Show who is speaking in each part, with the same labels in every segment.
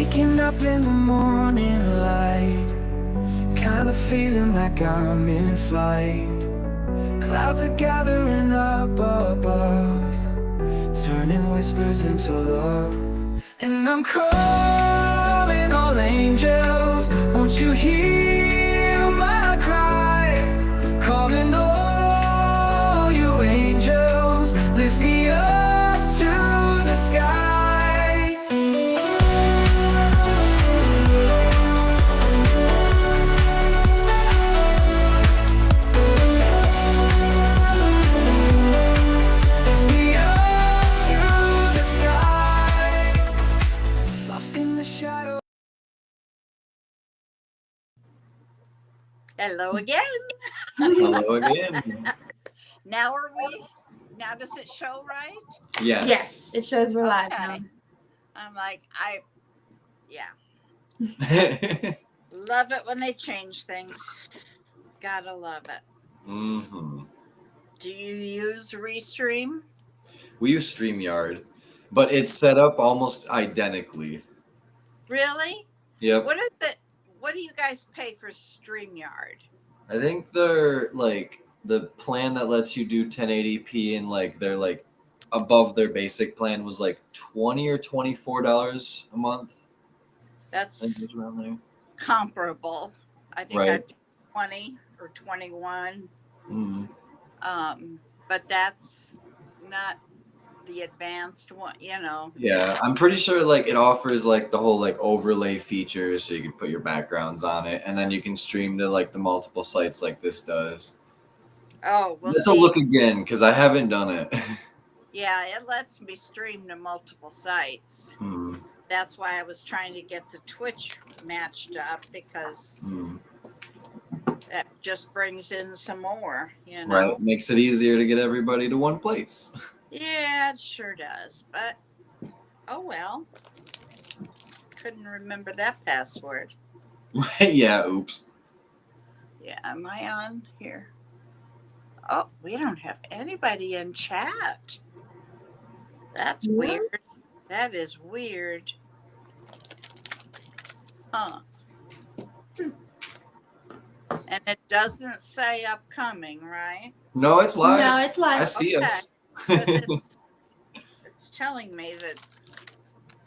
Speaker 1: Waking up in the morning light, kind of feeling like I'm in flight. Clouds are gathering up above, turning whispers into love. And I'm calling all angels, won't you hear my cry? Calling all you angels, lift me up to the sky. Lift me up to the sky. Lost in the shadow.
Speaker 2: Hello again.
Speaker 3: Hello again.
Speaker 2: Now now does it show right?
Speaker 3: Yes.
Speaker 4: Yes, it shows we're live now.
Speaker 2: Okay. I'm like, love it when they change things. Gotta love it.
Speaker 3: hmm
Speaker 2: Do you use Restream?
Speaker 3: We use StreamYard, but it's set up almost identically.
Speaker 2: Really?
Speaker 3: Yep.
Speaker 2: What is it? What do you guys pay for StreamYard?
Speaker 3: I think they're like the plan that lets you do 1080p and like they're like above their basic plan was like $20 or $24 a month. I think it
Speaker 2: That's
Speaker 3: was around there.
Speaker 2: comparable. I think I
Speaker 3: Right.
Speaker 2: paid 20 or 21.
Speaker 3: Mhm.
Speaker 2: But that's not the advanced one,
Speaker 3: Yeah, I'm pretty sure like it offers like the whole like overlay features so you can put your backgrounds on it and then you can stream to like the multiple sites like this does.
Speaker 2: Oh, we'll
Speaker 3: Let's
Speaker 2: see.
Speaker 3: look again because I haven't done it.
Speaker 2: Yeah, it lets me stream to multiple sites.
Speaker 3: Hmm.
Speaker 2: That's why I was trying to get the Twitch matched up because
Speaker 3: Hmm.
Speaker 2: that just brings in some more,
Speaker 3: Right, makes it easier to get everybody to one place.
Speaker 2: Yeah, it sure does. But oh well. Couldn't remember that password.
Speaker 3: Right? Yeah. Oops.
Speaker 2: Yeah, am I on here? Oh, we don't have anybody in chat. That's
Speaker 4: What?
Speaker 2: weird. That is weird. Huh. And it doesn't say upcoming, right?
Speaker 3: No, it's live.
Speaker 4: No, it's live.
Speaker 3: I see
Speaker 2: Okay.
Speaker 3: us.
Speaker 2: 'Cause it's telling me that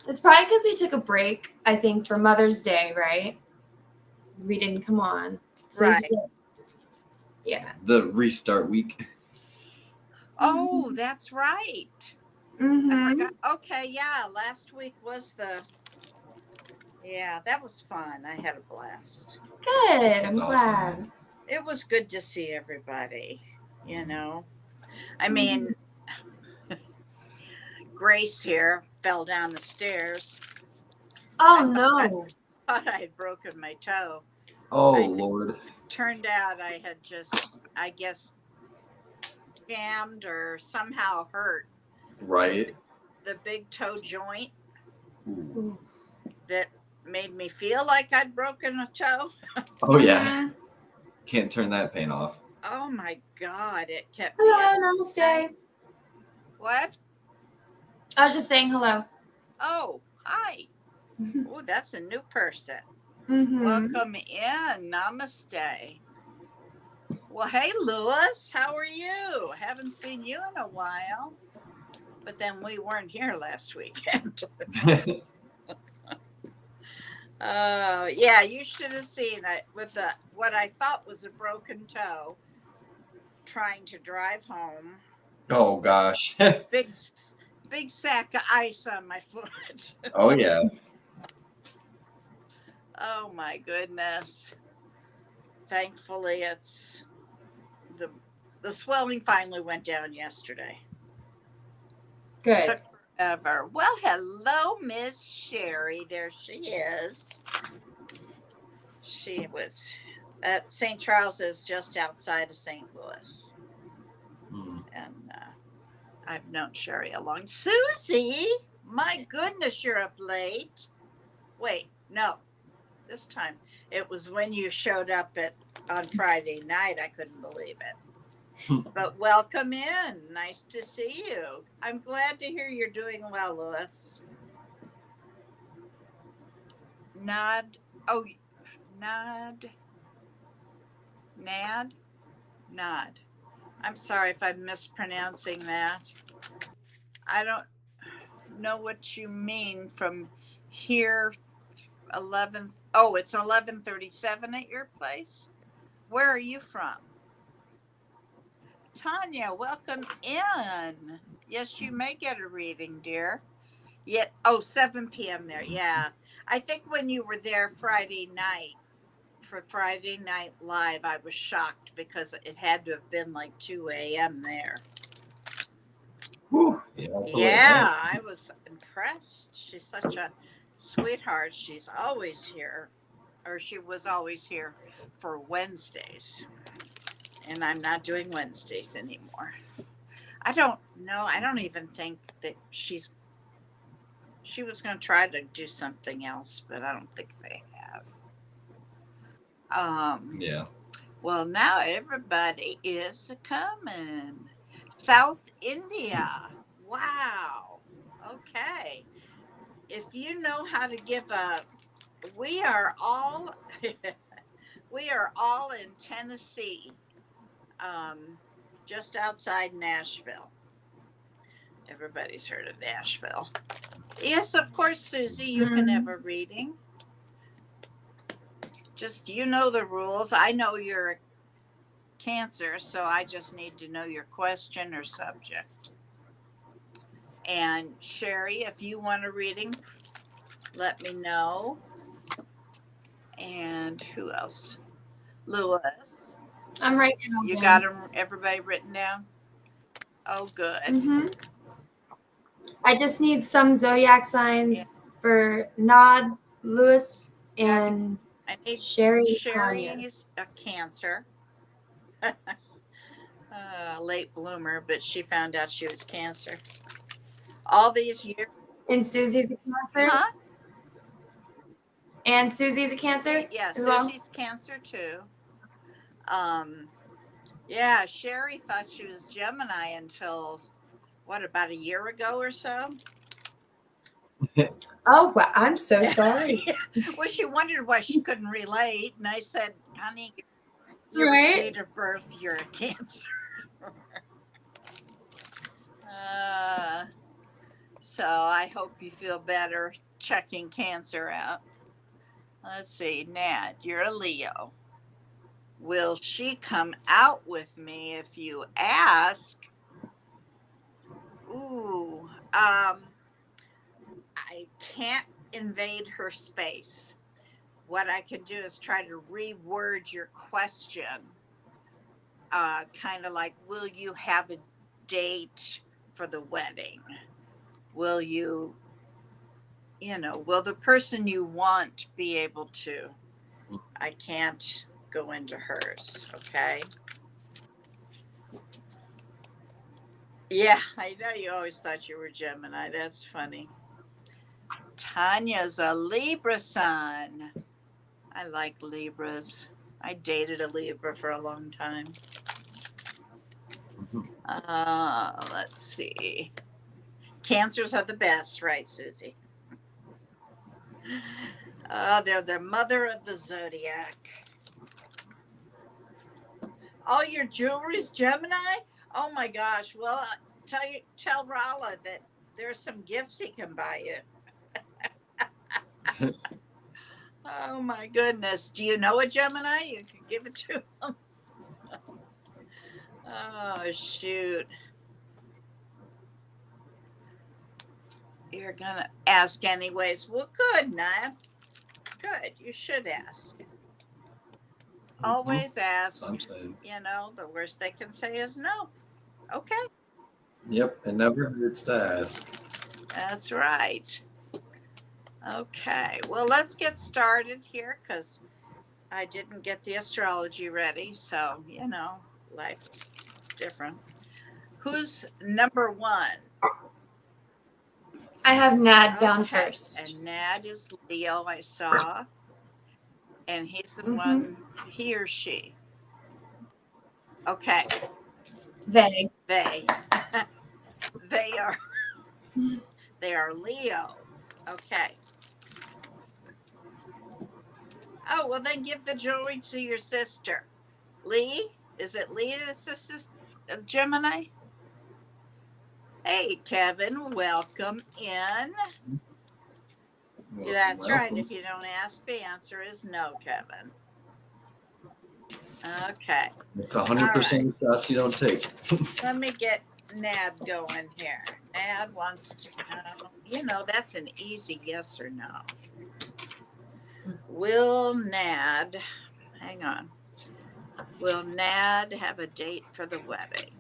Speaker 4: It's probably because we took a break, I think, for Mother's Day, right? We didn't come on.
Speaker 2: Right.
Speaker 4: Yeah.
Speaker 3: The restart week.
Speaker 2: oh, that's right. I
Speaker 4: Mm-hmm.
Speaker 2: forgot. Okay, yeah. Last week was that was fun. I had a blast.
Speaker 4: Good.
Speaker 3: That's
Speaker 4: I'm glad.
Speaker 2: It was good to see everybody, I mean, Grace here fell down the stairs.
Speaker 4: Oh,
Speaker 2: I
Speaker 4: no.
Speaker 2: Thought I had broken my toe.
Speaker 3: Oh
Speaker 2: I-
Speaker 3: Lord.
Speaker 2: Turned out I had just, I guess, jammed or somehow hurt
Speaker 3: Right.
Speaker 2: the big toe joint
Speaker 3: Ooh.
Speaker 2: that made me feel like I'd broken a toe.
Speaker 3: Oh yeah.
Speaker 4: Mhm.
Speaker 3: Can't turn that pain off.
Speaker 2: Oh my God, it kept me up.
Speaker 4: Hello, namaste.
Speaker 2: What?
Speaker 4: I was just saying hello.
Speaker 2: Oh, hi. Oh, that's a new person.
Speaker 4: Mm-hmm.
Speaker 2: Welcome in. Namaste. Well, hey, Lewis. How are you? Haven't seen you in a while. But then we weren't here last weekend. Yeah, you should have seen it with what I thought was a broken toe trying to drive home.
Speaker 3: Oh gosh.
Speaker 2: Big sack of ice on my foot.
Speaker 3: Oh yeah.
Speaker 2: Oh my goodness. Thankfully it's the swelling finally went down yesterday.
Speaker 4: Good.
Speaker 2: Took forever. Well, hello, Miss Sherry. There she is. She was at St. Charles is just outside of St. Louis.
Speaker 3: Hmm.
Speaker 2: And I've known Sherry a long. Susie, my goodness, you're up late. Wait, no. This time it was when you showed up on Friday night. I couldn't believe it. But welcome in. Nice to see you. I'm glad to hear you're doing well, Louis. Nod. Oh, Nod. Nad. Nod. I'm sorry if I'm mispronouncing that. I don't know what you mean from here. 11. Oh, it's 11:37 at your place. Where are you from? Tanya, welcome in. Yes, you may get a reading, dear. Yeah. Oh, 7 p.m. there. Yeah. I think when you were there Friday night for Friday Night Live, I was shocked because it had to have been like 2 a.m. there.
Speaker 3: Whew. Yeah, that's a late
Speaker 2: Yeah,
Speaker 3: night.
Speaker 2: I was impressed. She's such a sweetheart. She's always here, or she was always here for Wednesdays. And I'm not doing Wednesdays anymore. I don't know. I don't even think that she was going to try to do something else, but I don't think they have.
Speaker 3: Yeah.
Speaker 2: Well, now everybody is coming. South India. Wow. Okay. If you know how to give a, we are all in Tennessee, just outside Nashville. Everybody's heard of Nashville. Yes, of course, Susie, you can have a reading. Just, you know the rules. I know you're a Cancer, so I just need to know your question or subject. And Sherry, if you want a reading, let me know. And who else? Lewis.
Speaker 4: I'm writing it all
Speaker 2: You
Speaker 4: down.
Speaker 2: got them, everybody written down? Oh, good.
Speaker 4: Mm-hmm. I just need some zodiac signs for Nod, Lewis, and
Speaker 2: I need
Speaker 4: Sherry. Tanya.
Speaker 2: Sherry's a Cancer. Late bloomer, but she found out she was Cancer. All these years.
Speaker 4: And Susie's a Cancer.
Speaker 2: Huh?
Speaker 4: And Susie's a Cancer.
Speaker 2: Yeah,
Speaker 4: as well?
Speaker 2: Susie's Cancer too. Yeah, Sherry thought she was Gemini until what, about a year ago or so?
Speaker 4: Oh, well, I'm so sorry.
Speaker 2: Well, she wondered why she couldn't relate, and I said, "Honey, your
Speaker 4: Right?
Speaker 2: date of birth, you're a Cancer." So I hope you feel better checking Cancer out. Let's see, Nat, you're a Leo. Will she come out with me if you ask? Ooh, I can't invade her space. What I can do is try to reword your question. Kind of like, will you have a date for the wedding? Will you, will the person you want be able to? I can't go into hers, okay? Yeah, I know you always thought you were Gemini. That's funny. Tanya's a Libra sun. I like Libras. I dated a Libra for a long time. Let's see. Cancers are the best, right, Susie? They're the mother of the zodiac. All your jewelry's Gemini? Oh my gosh. Well, tell Rala that there's some gifts he can buy you. Oh my goodness. Do you know a Gemini? You can give it to him. Oh, shoot. You're going to ask anyways. Well, good, Nat. Good. You should ask. Always ask.
Speaker 3: I'm saying.
Speaker 2: The worst they can say is no. Okay.
Speaker 3: Yep, it never hurts to ask.
Speaker 2: That's right. Okay. Well, let's get started here because I didn't get the astrology ready. So, life's different. Who's number one?
Speaker 4: I have Nad down
Speaker 2: Okay.
Speaker 4: first.
Speaker 2: And Nad is Leo, I saw. And he's the one, he or she. Okay.
Speaker 4: They.
Speaker 2: They are Leo. Okay. Oh, well, then give the jewelry to your sister. Lee? Is it Lee that's a sister, Gemini? Hey, Kevin, welcome in.
Speaker 3: Welcome,
Speaker 2: That's right.
Speaker 3: welcome.
Speaker 2: If you don't ask, the answer is no, Kevin. Okay.
Speaker 3: It's 100% shots you don't take.
Speaker 2: Let me get Nad going here. Nad wants to know, that's an easy yes or no. Will Nad, hang on, will Nad have a date for the wedding?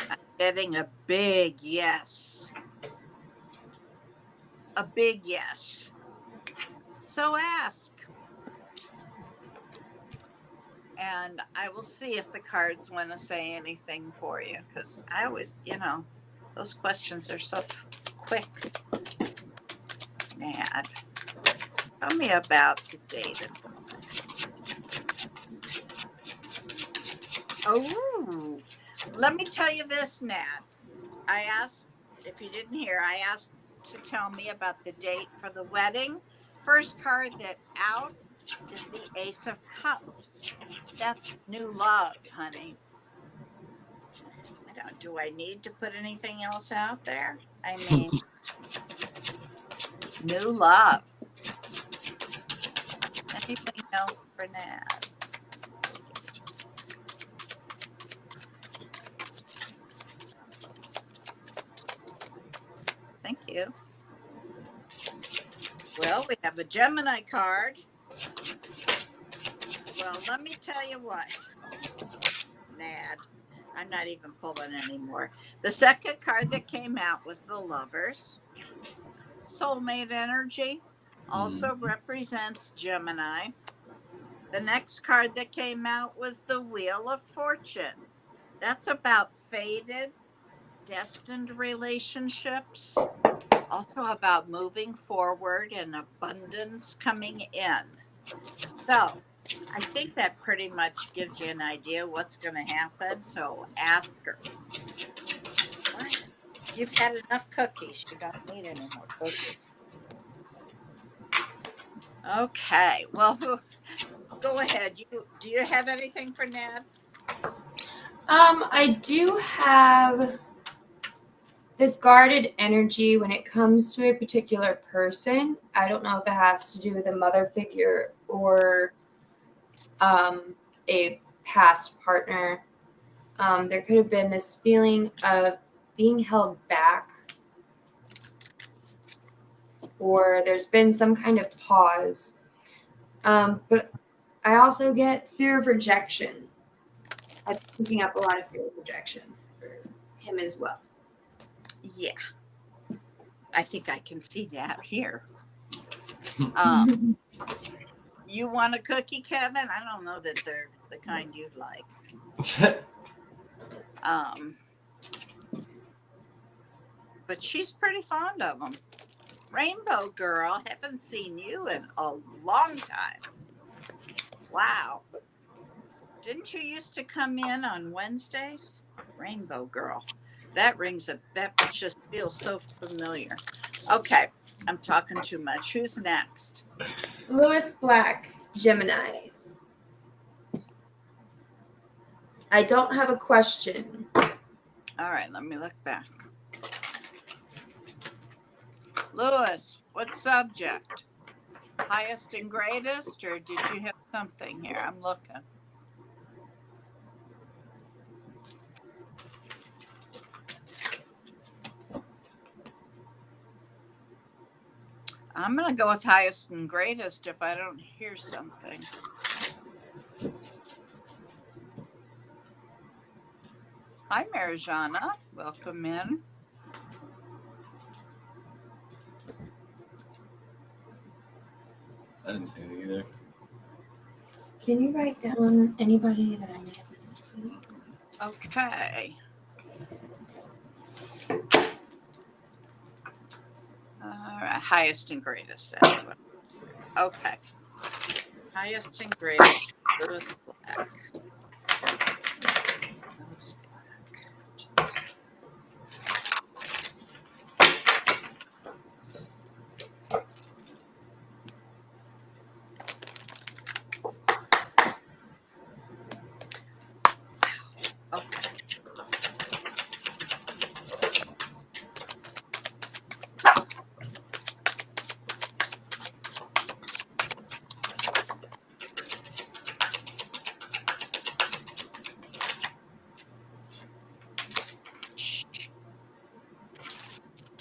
Speaker 2: I'm getting a big yes. A big yes. So ask. And I will see if the cards want to say anything for you, because I always, those questions are so quick. Nad, tell me about the date. Oh, let me tell you this, Nad. I asked, if you didn't hear, I asked to tell me about the date for the wedding. First card that out is the Ace of Cups. That's new love, honey. Do I need to put anything else out there? I mean, new love. Anything else for Nad? Thank you. Well, we have a Gemini card. Well, let me tell you what, Nad, I'm not even pulling anymore. The second card that came out was the Lovers. Soulmate energy also represents Gemini. The next card that came out was the Wheel of Fortune. That's about fated, destined relationships. Also about moving forward and abundance coming in. So I think that pretty much gives you an idea what's going to happen. So ask her. What? You've had enough cookies. You don't need any more cookies. Okay. Well, go ahead. Do you have anything for Nad?
Speaker 4: I do have this guarded energy when it comes to a particular person. I don't know if it has to do with a mother figure or a past partner. There could have been this feeling of being held back, or there's been some kind of pause. But I also get fear of rejection. I'm picking up a lot of fear of rejection for him as well.
Speaker 2: Yeah. I think I can see that here. You want a cookie, Kevin? I don't know that they're the kind you'd like. But she's pretty fond of them. Rainbow Girl, haven't seen you in a long time. Wow. Didn't you used to come in on Wednesdays? Rainbow Girl. That just feels so familiar. Okay, I'm talking too much. Who's next?
Speaker 4: Lewis Black, Gemini. I don't have a question.
Speaker 2: All right, let me look back. Lewis, what subject? Highest and greatest, or did you have something here? I'm looking. I'm going to go with highest and greatest if I don't hear something. Hi, Marijana. Welcome in.
Speaker 3: I didn't see anything either.
Speaker 4: Can you write down anybody that I may have missed?
Speaker 2: Okay. All right, highest and greatest. That's what. Okay. Highest and greatest. Lewis Black. Lewis Black.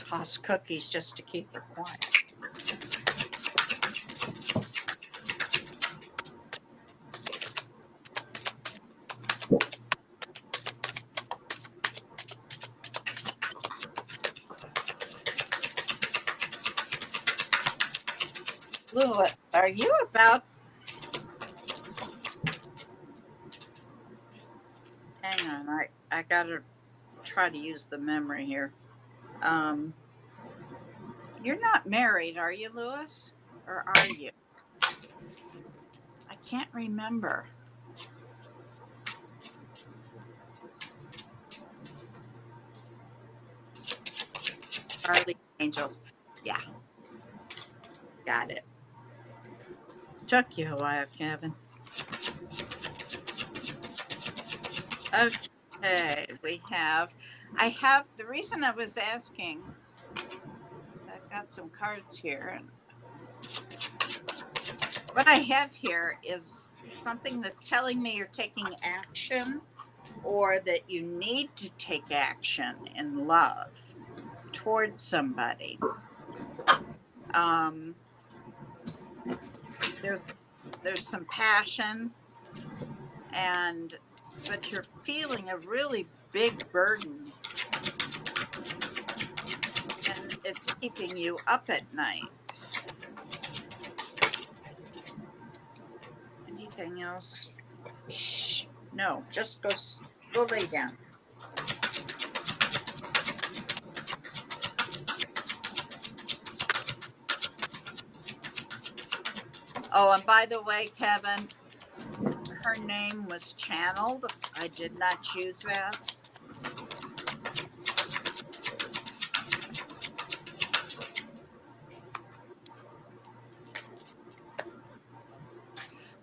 Speaker 2: toss cookies just to keep her quiet. Lewis, are you about? Hang on, I gotta try to use the memory here. You're not married, are you, Lewis? Or are you? I can't remember. Charlie Angels. Yeah, got it. Took you a while, Kevin. Okay, I have, the reason I was asking, I've got some cards here, and what I have here is something that's telling me you're taking action or that you need to take action in love towards somebody. There's some passion, but you're feeling a really big burden, and it's keeping you up at night. Anything else? Shh. No, just go lay down. Oh, and by the way, Kevin, her name was channeled. I did not choose that.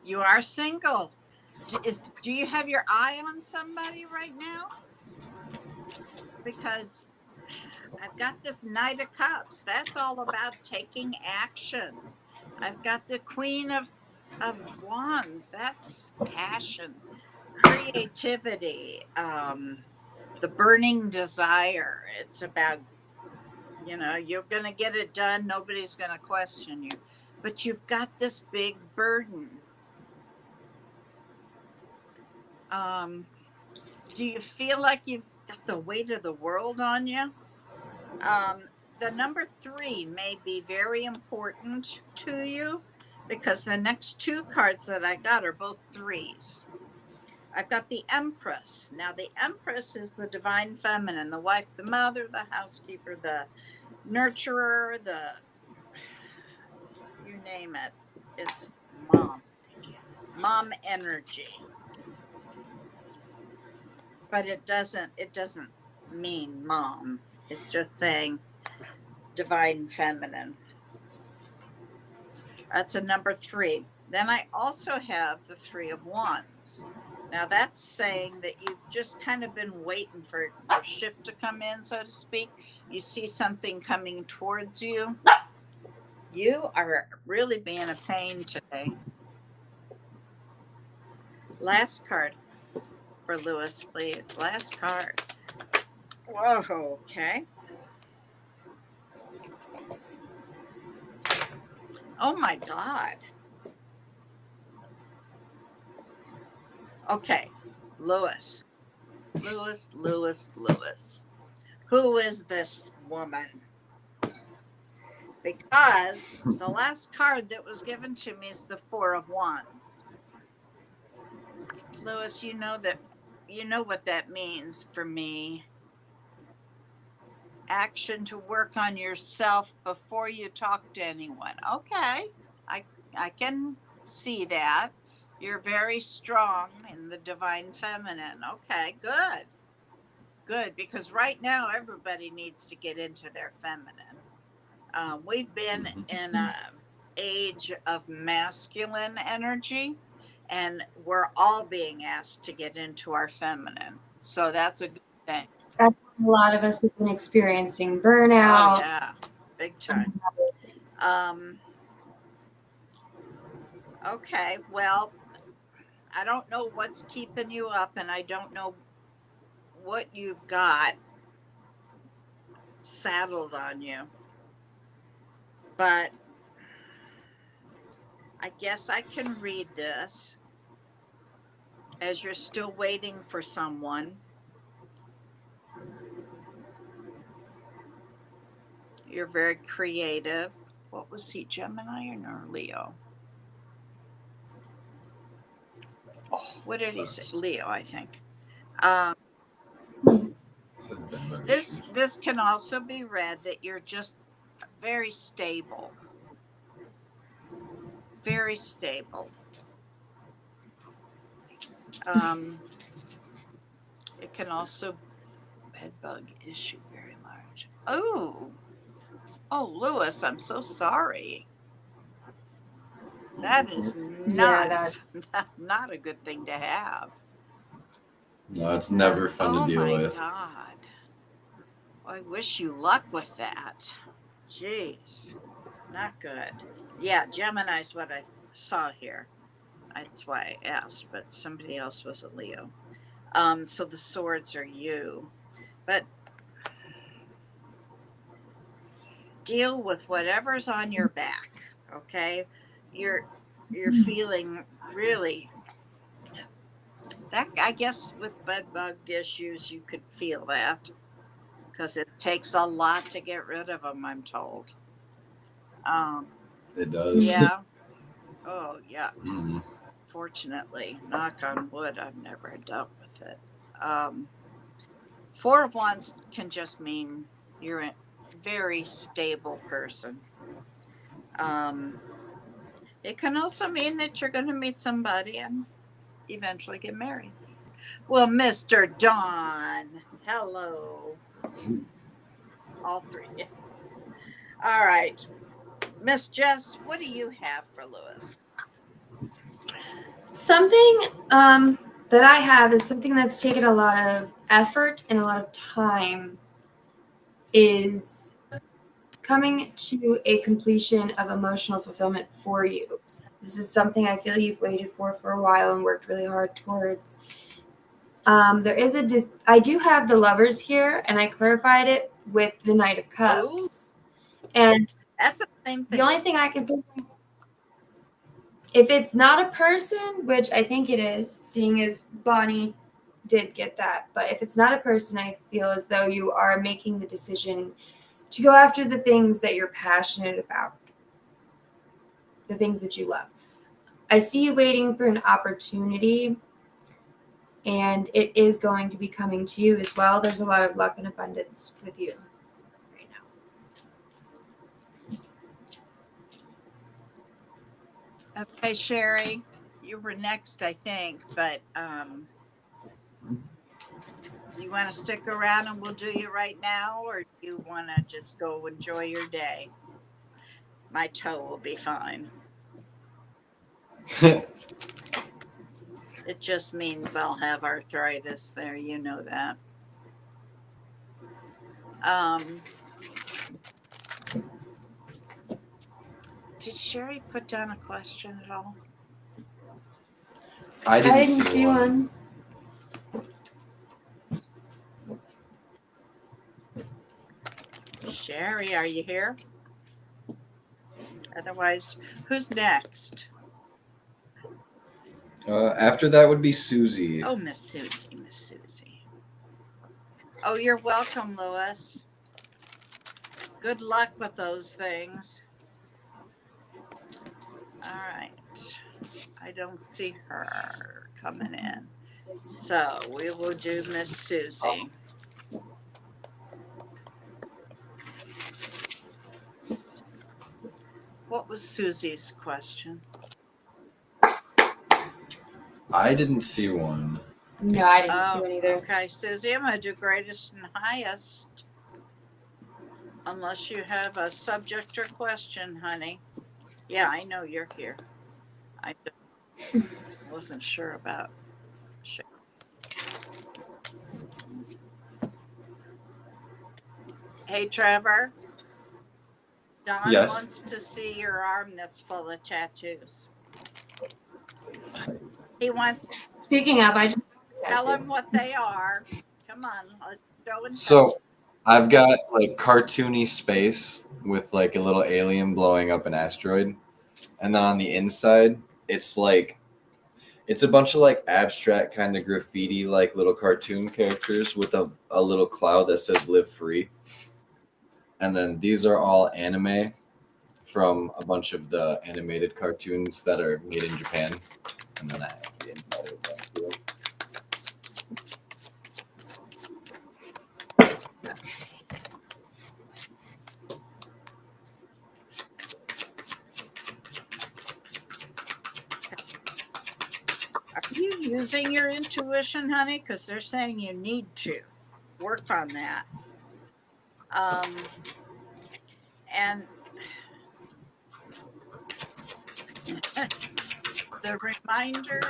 Speaker 2: You are single. Do you have your eye on somebody right now? Because I've got this Knight of Cups. That's all about taking action. I've got the Queen of Wands. That's passion, creativity, the burning desire. It's about, you're going to get it done. Nobody's going to question you. But you've got this big burden. Do you feel like you've got the weight of the world on you? The number 3 may be very important to you because the next 2 cards that I got are both 3s. I've got the Empress. Now, the Empress is the divine feminine, the wife, the mother, the housekeeper, the nurturer, you name it. It's mom energy. But it doesn't mean mom. It's just saying divine feminine. That's a number 3. Then I also have the 3 of Wands. Now that's saying that you've just kind of been waiting for your shift to come in, so to speak. You see something coming towards you. You are really being a pain today. Last card for Lewis, please. Last card. Whoa, okay. Oh my God. Okay, Lewis. Who is this woman? Because the last card that was given to me is the 4 of Wands. Lewis, you know what that means for me. Action to work on yourself before you talk to anyone. Okay, I can see that. You're very strong in the divine feminine. Okay, good, because right now everybody needs to get into their feminine. We've been in an age of masculine energy, and we're all being asked to get into our feminine. So that's a good thing.
Speaker 4: That's what a lot of us have been experiencing burnout.
Speaker 2: Oh, yeah, big time. Okay, well, I don't know what's keeping you up, and I don't know what you've got. saddled on you. But I guess I can read this as you're still waiting for someone. You're very creative. What was he, Gemini or Leo? What did he say? Leo, I think. This can also be read that you're just very stable. Very stable. It can also bedbug issue very large. Oh, Lewis, I'm so sorry. That is not not a good thing to have.
Speaker 3: No, it's never fun to deal with.
Speaker 2: Oh my God. I wish you luck with that. Jeez, not good. Yeah, Gemini's what I saw here. That's why I asked, but somebody else was a Leo. So the swords are you. But deal with whatever's on your back, okay? You're feeling really that, I guess with bed bug issues you could feel that because it takes a lot to get rid of them, I'm told.
Speaker 3: It does.
Speaker 2: Yeah. Oh yeah.
Speaker 3: Mm.
Speaker 2: Fortunately, knock on wood, I've never dealt with it. Four of Wands can just mean you're a very stable person. It can also mean that you're going to meet somebody and eventually get married. Well, Mr. Don, hello. All three. All right. Miss Jess, what do you have for Lewis?
Speaker 4: Something that I have is something that's taken a lot of effort and a lot of time is coming to a completion of emotional fulfillment for you. This is something I feel you've waited for a while and worked really hard towards. There is I do have the Lovers here, and I clarified it with the Knight of Cups. Ooh. And
Speaker 2: that's the same thing.
Speaker 4: The only thing I can think of, if it's not a person, which I think it is, seeing as Bonnie did get that, but if it's not a person, I feel as though you are making the decision to go after the things that you're passionate about, the things that you love. I see you waiting for an opportunity, and it is going to be coming to you as well. There's a lot of luck and abundance with you right
Speaker 2: now. Okay, Sherry, you were next, I think, but do you want to stick around and we'll do you right now, or do you want to just go enjoy your day? My toe will be fine. It just means I'll have arthritis there. You know that. Did Sherry put down a question at all?
Speaker 3: I didn't see one.
Speaker 2: Sherry, are you here? Otherwise, who's next?
Speaker 3: After that would be Susie.
Speaker 2: Oh, Miss Susie. Oh, you're welcome, Lewis. Good luck with those things. All right. I don't see her coming in. So we will do Miss Susie. What was Susie's question?
Speaker 3: I didn't see one.
Speaker 4: No, I didn't see one either.
Speaker 2: Okay, Susie, I'm going to do greatest and highest. Unless you have a subject or question, honey. Yeah, I know you're here. I wasn't sure about. Hey, Trevor. Don wants to see your arm that's full of tattoos. He wants.
Speaker 4: Speaking of, I just
Speaker 2: tell him what they are. Come on, let's show and
Speaker 3: tell. So, I've got like cartoony space with like a little alien blowing up an asteroid, and then on the inside, it's like it's a bunch of like abstract kind of graffiti, like little cartoon characters with a little cloud that says "Live Free," and then these are all anime from a bunch of the animated cartoons that are made in Japan, and then I have the inside of them too.
Speaker 2: Are you using your intuition, honey? Because they're saying you need to work on that. And the reminder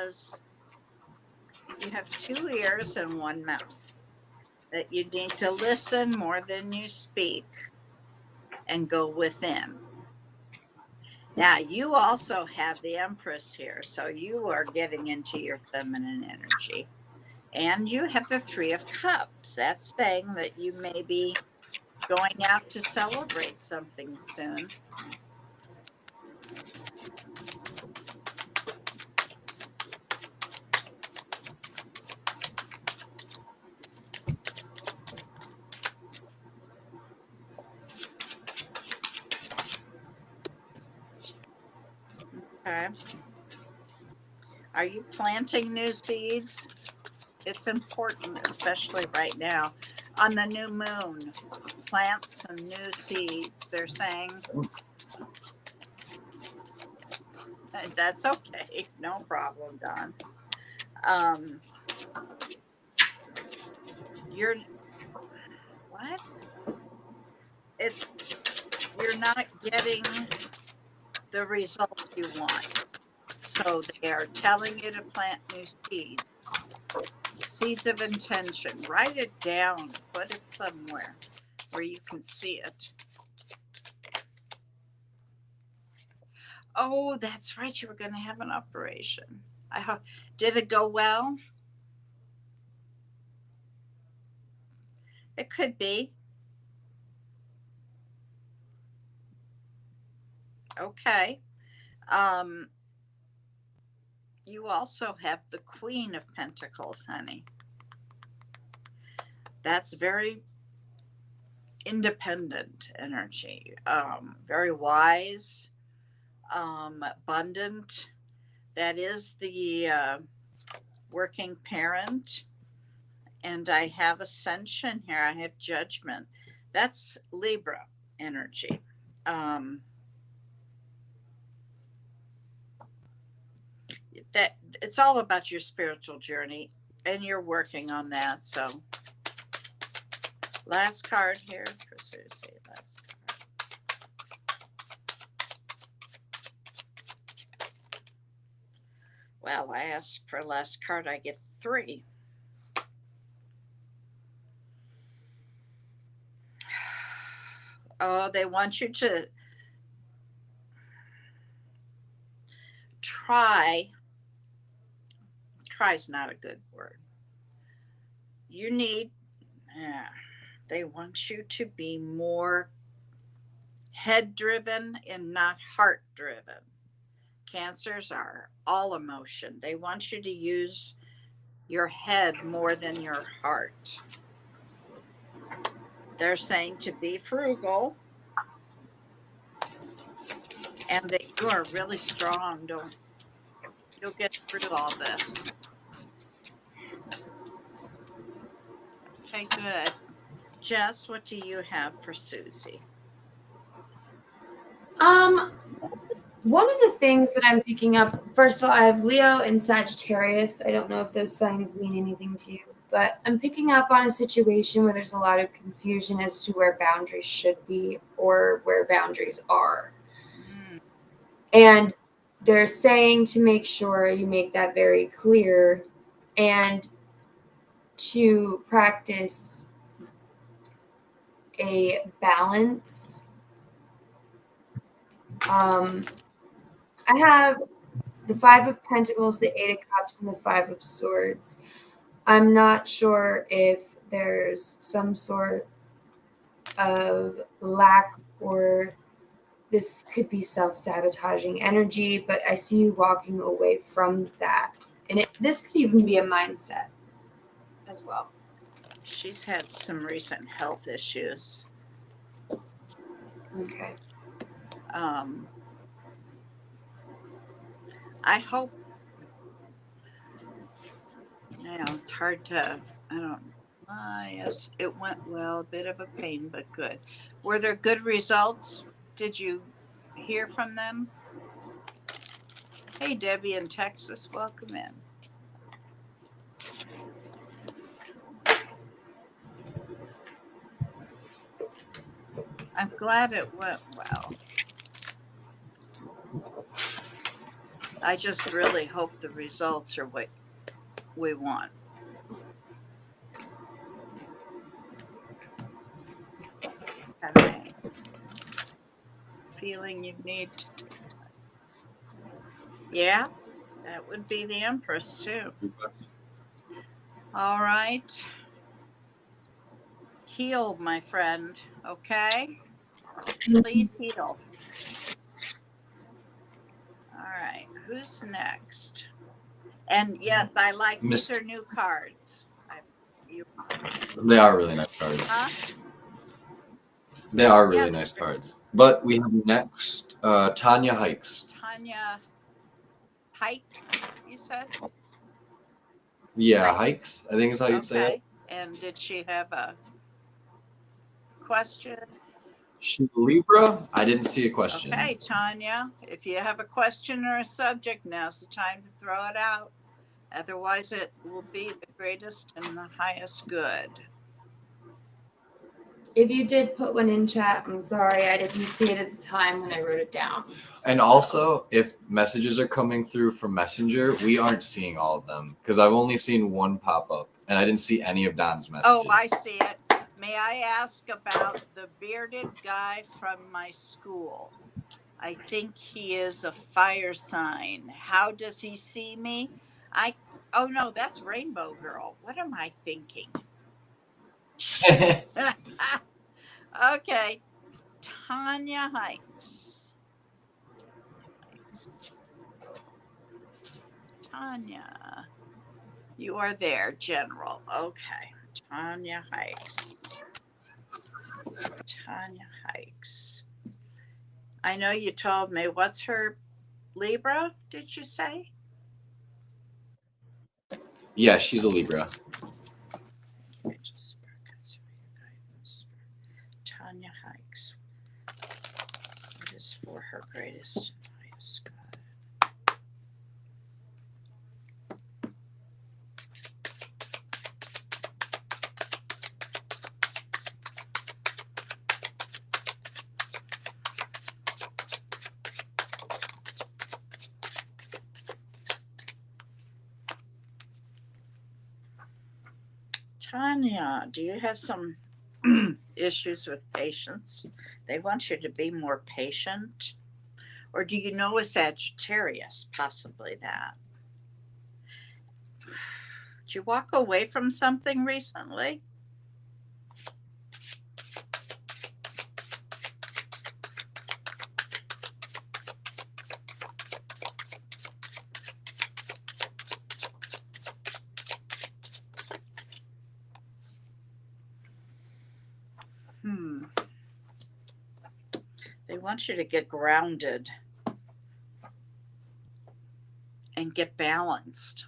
Speaker 2: is you have 2 ears and 1 mouth, that you need to listen more than you speak and go within. Now, you also have the Empress here, so you are getting into your feminine energy. And you have the 3 of Cups. That's saying that you may be going out to celebrate something soon. Okay. Are you planting new seeds? It's important, especially right now on the new moon. Plant some new seeds. They're saying that's okay. No problem, Don. You're what? It's you're not getting the results you want. So they are telling you to plant new seeds. Seeds of intention. Write it down. Put it somewhere where you can see it. Oh, that's right. You were going to have an operation. I hope. Did it go well? It could be. Okay. You also have the Queen of Pentacles, honey. That's very independent energy, very wise, abundant. That is the working parent. And I have Ascension here. I have Judgment. That's Libra energy. That it's all about your spiritual journey, and you're working on that. So, last card here for Susie. Last card. Well, I asked for last card. I get 3. Oh, they want you to try. Try is not a good word. You need, they want you to be more head driven and not heart driven. Cancers are all emotion. They want you to use your head more than your heart. They're saying to be frugal and that you are really strong. You'll get through all this. Okay, good. Jess, what do you have for Susie?
Speaker 4: One of the things that I'm picking up, first of all, I have Leo and Sagittarius. I don't know if those signs mean anything to you, but I'm picking up on a situation where there's a lot of confusion as to where boundaries should be or where boundaries are. And they're saying to make sure you make that very clear and to practice a balance. I have the 5 of Pentacles, the 8 of Cups, and the 5 of Swords. I'm not sure if there's some sort of lack, or this could be self-sabotaging energy, but I see you walking away from that. And this could even be a mindset as well.
Speaker 2: She's had some recent health issues.
Speaker 4: Okay.
Speaker 2: I hope. Yeah, it's hard to. I don't. Yes, it went well. A bit of a pain, but good. Were there good results? Did you hear from them? Hey, Debbie in Texas, welcome in. I'm glad it went well. I just really hope the results are what we want. Have a feeling you need to. Yeah, that would be the Empress too. All right. Heal, my friend. Okay. Please heal. All right. Who's next? And yes, I like these are new cards.
Speaker 3: They are really nice cards.
Speaker 2: Huh?
Speaker 3: They are really nice cards. But we have next Tanya Hikes.
Speaker 2: Tanya Hike, you said?
Speaker 3: Yeah, Hikes, I think is how you'd say it.
Speaker 2: And did she have a question?
Speaker 3: She's a Libra. I didn't see a question.
Speaker 2: Okay, Tanya, if you have a question or a subject, now's the time to throw it out. Otherwise, it will be the greatest and the highest good.
Speaker 4: If you did put one in chat, I'm sorry, I didn't see it at the time when I wrote it down.
Speaker 3: And also, if messages are coming through from Messenger, we aren't seeing all of them because I've only seen one pop up and I didn't see any of Don's messages.
Speaker 2: Oh, I see it. May I ask about the bearded guy from my school? I think he is a fire sign. How does he see me? Oh no, that's Rainbow Girl. What am I thinking? Okay, Tanya Hikes. Tanya, you are there, General. Okay, Tanya Hikes. Tanya Hikes. I know you told me. What's her Libra? Did you say?
Speaker 3: Yeah, she's a Libra.
Speaker 2: Tanya Hikes. What is for her greatest and highest good? Tanya, do you have some issues with patience? They want you to be more patient. Or do you know a Sagittarius? Possibly that. Did you walk away from something recently? They want you to get grounded and get balanced.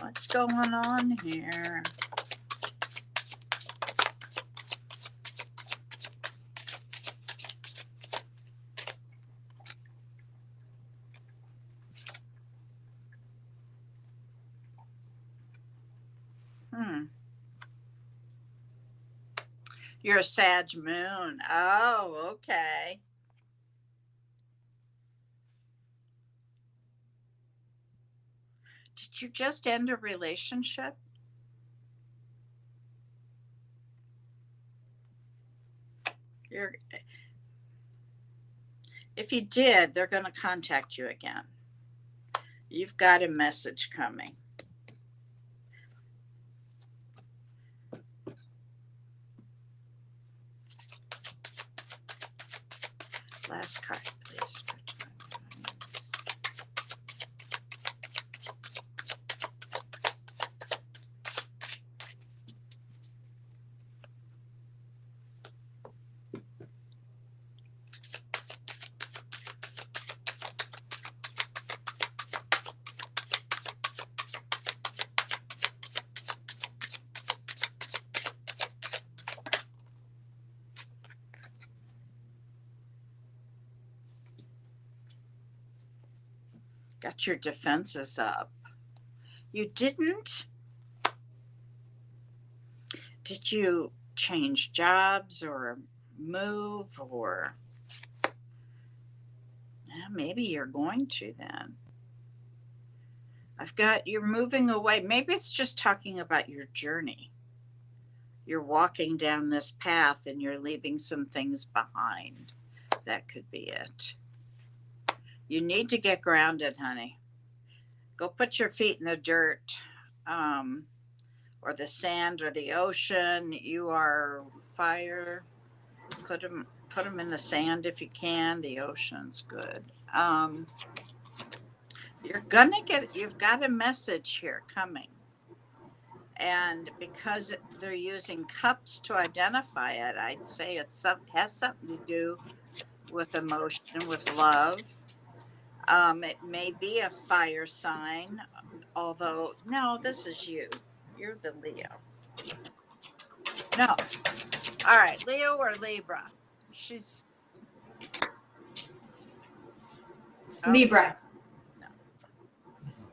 Speaker 2: What's going on here? You're a Sag moon. Oh, okay. Did you just end a relationship? If you did, they're going to contact you again. You've got a message coming. Last card, please. Got your defenses up. You didn't? Did you change jobs or move or maybe you're going to then? I've got you're moving away. Maybe it's just talking about your journey. You're walking down this path and you're leaving some things behind. That could be it. You need to get grounded, honey. Go put your feet in the dirt, or the sand or the ocean. You are fire. Put them in the sand if you can. The ocean's good. You've got a message here coming. And because they're using cups to identify it, I'd say it has something to do with emotion, with love. It may be a fire sign, although, no, this is you. You're the Leo. No. All right, Leo or Libra? She's...
Speaker 4: Libra.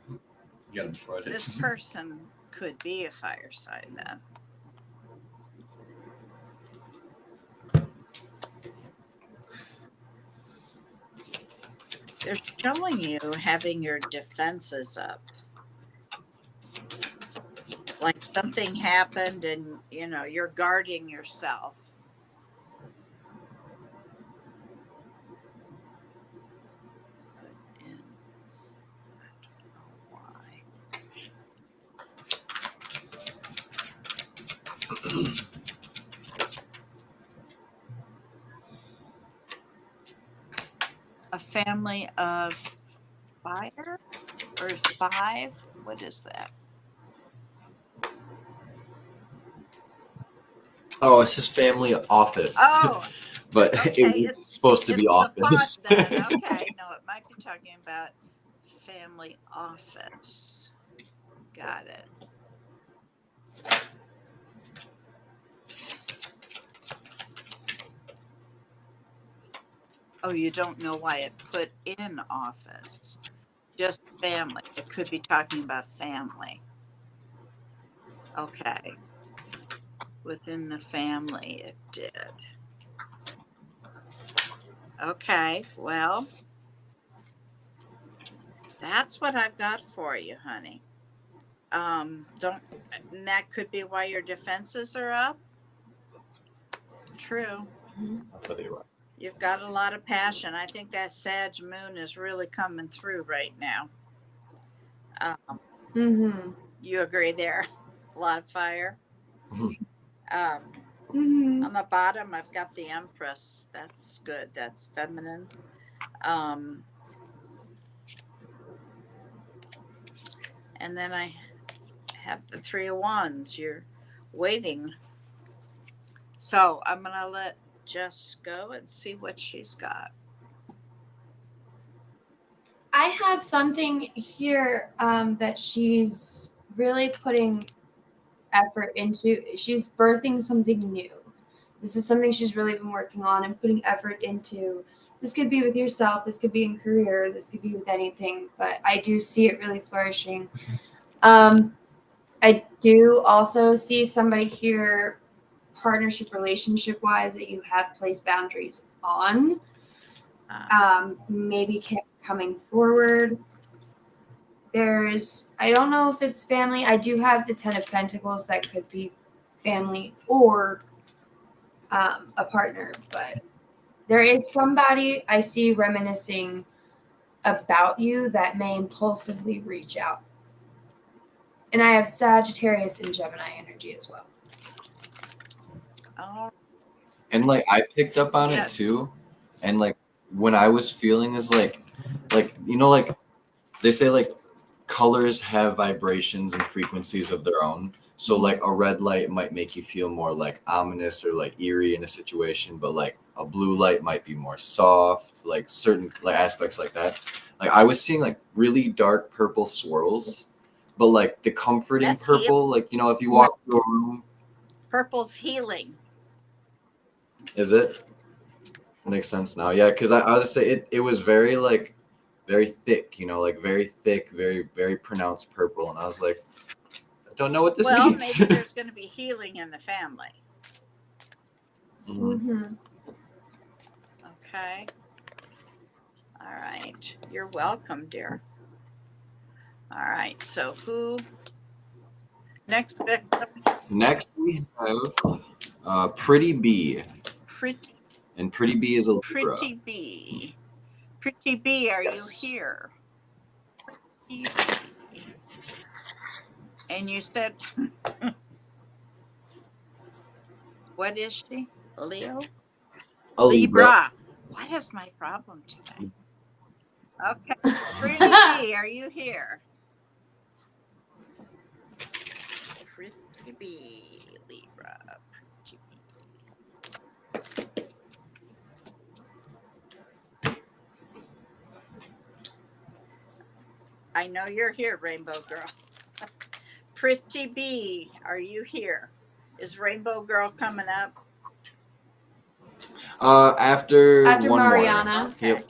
Speaker 3: You got him before I did.
Speaker 2: This person could be a fire sign then. They're showing you having your defenses up. Like something happened and, you're guarding yourself. And I don't know why. A family of fire or 5? What is that?
Speaker 3: Oh, it's his family office.
Speaker 2: Oh,
Speaker 3: but
Speaker 2: okay.
Speaker 3: it's supposed to be office.
Speaker 2: The font then. Okay, no, it might be talking about family office. Got it. Oh, you don't know why it put in office. Just family. It could be talking about family. Okay. Within the family, it did. Okay, well, that's what I've got for you, honey. And that could be why your defenses are up. True. You've got a lot of passion. I think that Sag moon is really coming through right now. You agree there? A lot of fire. On the bottom, I've got the Empress. That's good. That's feminine. And then I have the 3 of Wands. You're waiting. So I'm going to let Jess go and see what she's got.
Speaker 4: I have something here that she's really putting effort into. She's birthing something new. This is something she's really been working on and putting effort into. This could be with yourself. This could be in career. This could be with anything. But I do see it really flourishing. I do also see somebody here, partnership, relationship-wise, that you have placed boundaries on. Maybe kept coming forward. I don't know if it's family. I do have the 10 of Pentacles. That could be family or a partner. But there is somebody I see reminiscing about you that may impulsively reach out. And I have Sagittarius and Gemini energy as well.
Speaker 2: Oh.
Speaker 3: And I picked up on it too. And when I was feeling is like you know, like they say like colors have vibrations and frequencies of their own. So like a red light might make you feel more like ominous or like eerie in a situation, but like a blue light might be more soft, like certain like aspects like that. Like I was seeing like really dark purple swirls, but like the comforting
Speaker 2: That's
Speaker 3: purple, like you know, if you walk through a room,
Speaker 2: Purple's healing.
Speaker 3: is it? Makes sense now. Yeah, because I was just say it was very like very thick, you know, like very thick, very pronounced purple, and I was like, I don't know what this
Speaker 2: Well,
Speaker 3: means.
Speaker 2: maybe there's going to be healing in the family.
Speaker 3: Mhm.
Speaker 4: Mm-hmm.
Speaker 2: Okay. All right. You're welcome, dear. All right. So who next victim?
Speaker 3: Next we have Pretty Bee,
Speaker 2: Pretty
Speaker 3: and Pretty Bee is a Libra.
Speaker 2: Pretty Bee. Pretty Bee, are
Speaker 3: Yes.
Speaker 2: you here? Pretty Bee. And you said, what is she? Leo?
Speaker 3: A Libra.
Speaker 2: What is my problem today? Okay. Pretty Bee, are you here? Pretty Bee, Libra. Pretty Bee. I know you're here, Rainbow Girl. Pretty Bee, are you here? Is Rainbow Girl coming up?
Speaker 3: After one
Speaker 4: Mariana.
Speaker 3: more.
Speaker 2: Okay.
Speaker 3: Yep.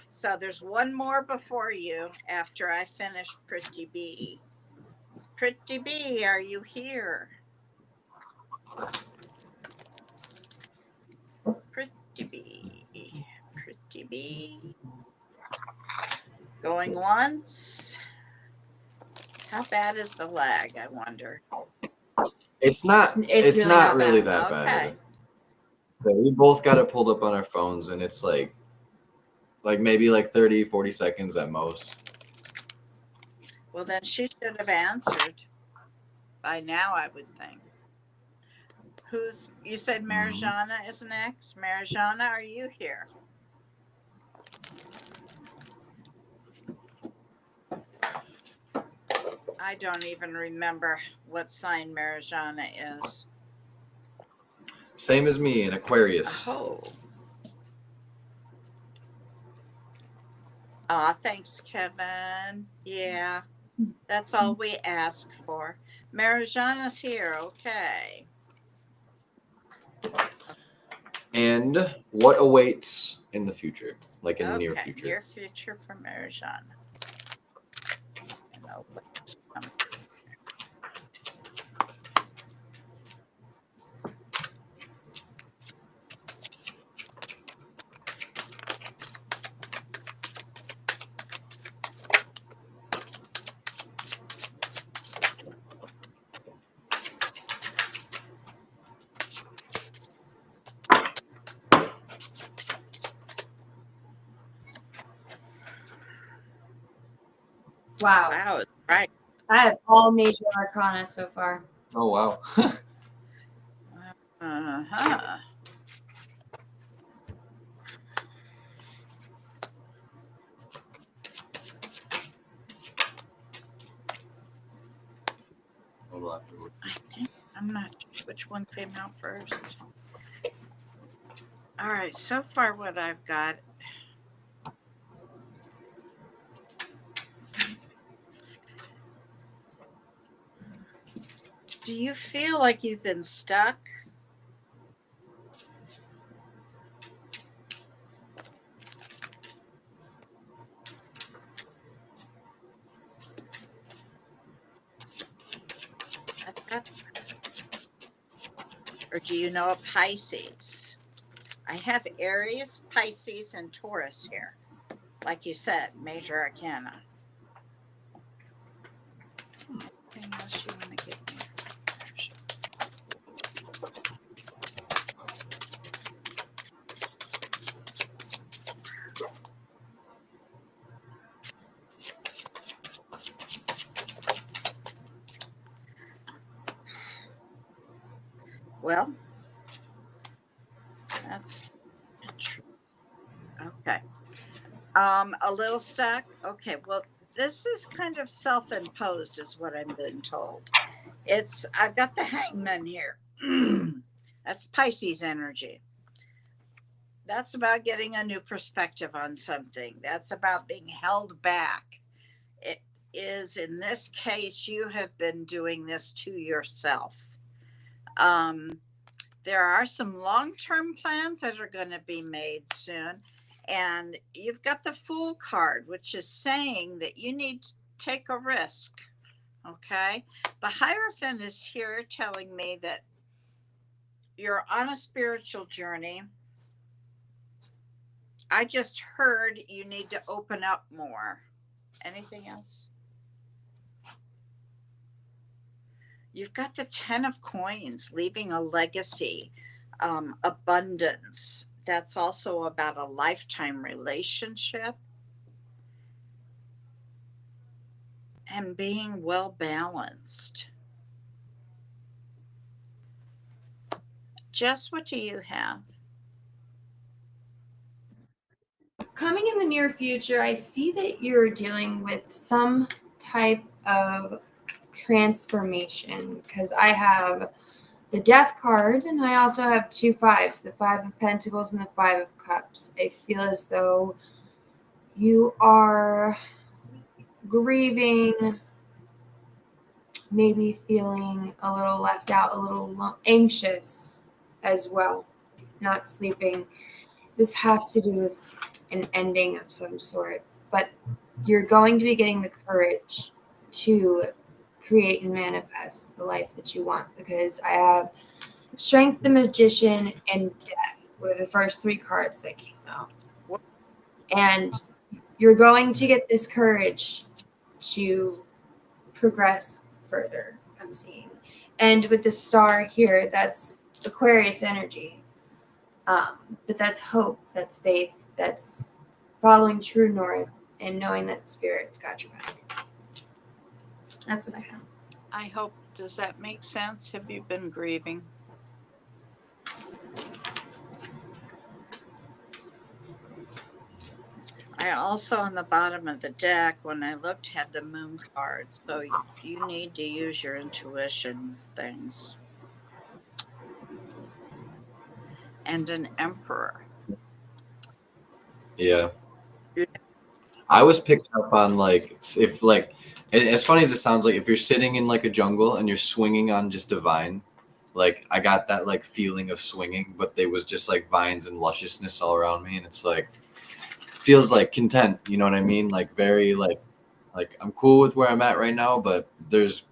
Speaker 2: So there's one more before you after I finish Pretty Bee. Pretty Bee, are you here? Pretty Bee. Pretty Bee. Going once. How bad is the lag, I wonder?
Speaker 3: It's not. It's
Speaker 4: really
Speaker 3: not
Speaker 4: not
Speaker 3: really
Speaker 4: bad.
Speaker 3: that
Speaker 2: Okay.
Speaker 3: bad. So we both got it pulled up on our phones, and it's like maybe like 30, 40 seconds at most.
Speaker 2: Well, then she should have answered by now, I would think. You said Marijana is next? Marijana, are you here? I don't even remember what sign Marijana is.
Speaker 3: Same as me, an Aquarius.
Speaker 2: Oh. Aw, thanks, Kevin. Yeah, that's all we ask for. Marijana's here, okay.
Speaker 3: And what awaits in the future, like in the near
Speaker 2: Okay,
Speaker 3: future?
Speaker 2: near future for Marijana. You know, what's coming.
Speaker 4: Wow.
Speaker 2: Wow, right.
Speaker 4: I have all major arcana so far.
Speaker 3: Oh wow.
Speaker 2: Uh-huh. I think I'm not sure which one came out first. All right, so far what I've got. Do you feel like you've been stuck? I've got, or do you know a Pisces? I have Aries, Pisces, and Taurus here. Like you said, major arcana. Anything else you want to give me? Well, that's Okay. A little stuck. Okay. Well, this is kind of self-imposed, is what I'm being told. I've got the hangman here. That's Pisces energy. That's about getting a new perspective on something. That's about being held back. It is, in this case, you have been doing this to yourself. Um, there are some long-term plans that are going to be made soon, and you've got the Fool card, which is saying that you need to take a risk. Okay, the Hierophant is here telling me that you're on a spiritual journey. I just heard you need to open up more. Anything else? You've got the 10 of Coins, leaving a legacy, abundance. That's also about a lifetime relationship and being well balanced. Jess, what do you have?
Speaker 4: Coming in the near future, I see that you're dealing with some type of transformation because I have the Death card and I also have 2 5s, the 5 of Pentacles and the 5 of Cups. I feel as though you are grieving, maybe feeling a little left out, a little anxious as well, not sleeping. This has to do with an ending of some sort, but you're going to be getting the courage to create and manifest the life that you want, because I have Strength, the Magician, and Death were the first 3 cards that came out. And you're going to get this courage to progress further, I'm seeing. And with the star here, that's Aquarius energy. But that's hope, that's faith, that's following true north and knowing that Spirit's got your back. That's what I have.
Speaker 2: I hope, does that make sense? Have you been grieving? I also, on the bottom of the deck, when I looked, had the Moon card. So you need to use your intuition with things. And an Emperor.
Speaker 3: Yeah. I was picked up on like, if like, as funny as it sounds, like if you're sitting in like a jungle and you're swinging on just a vine, like I got that like feeling of swinging, but they was just like vines and lusciousness all around me, and it's like feels like content. You know what I mean? Like very like I'm cool with where I'm at right now, but there's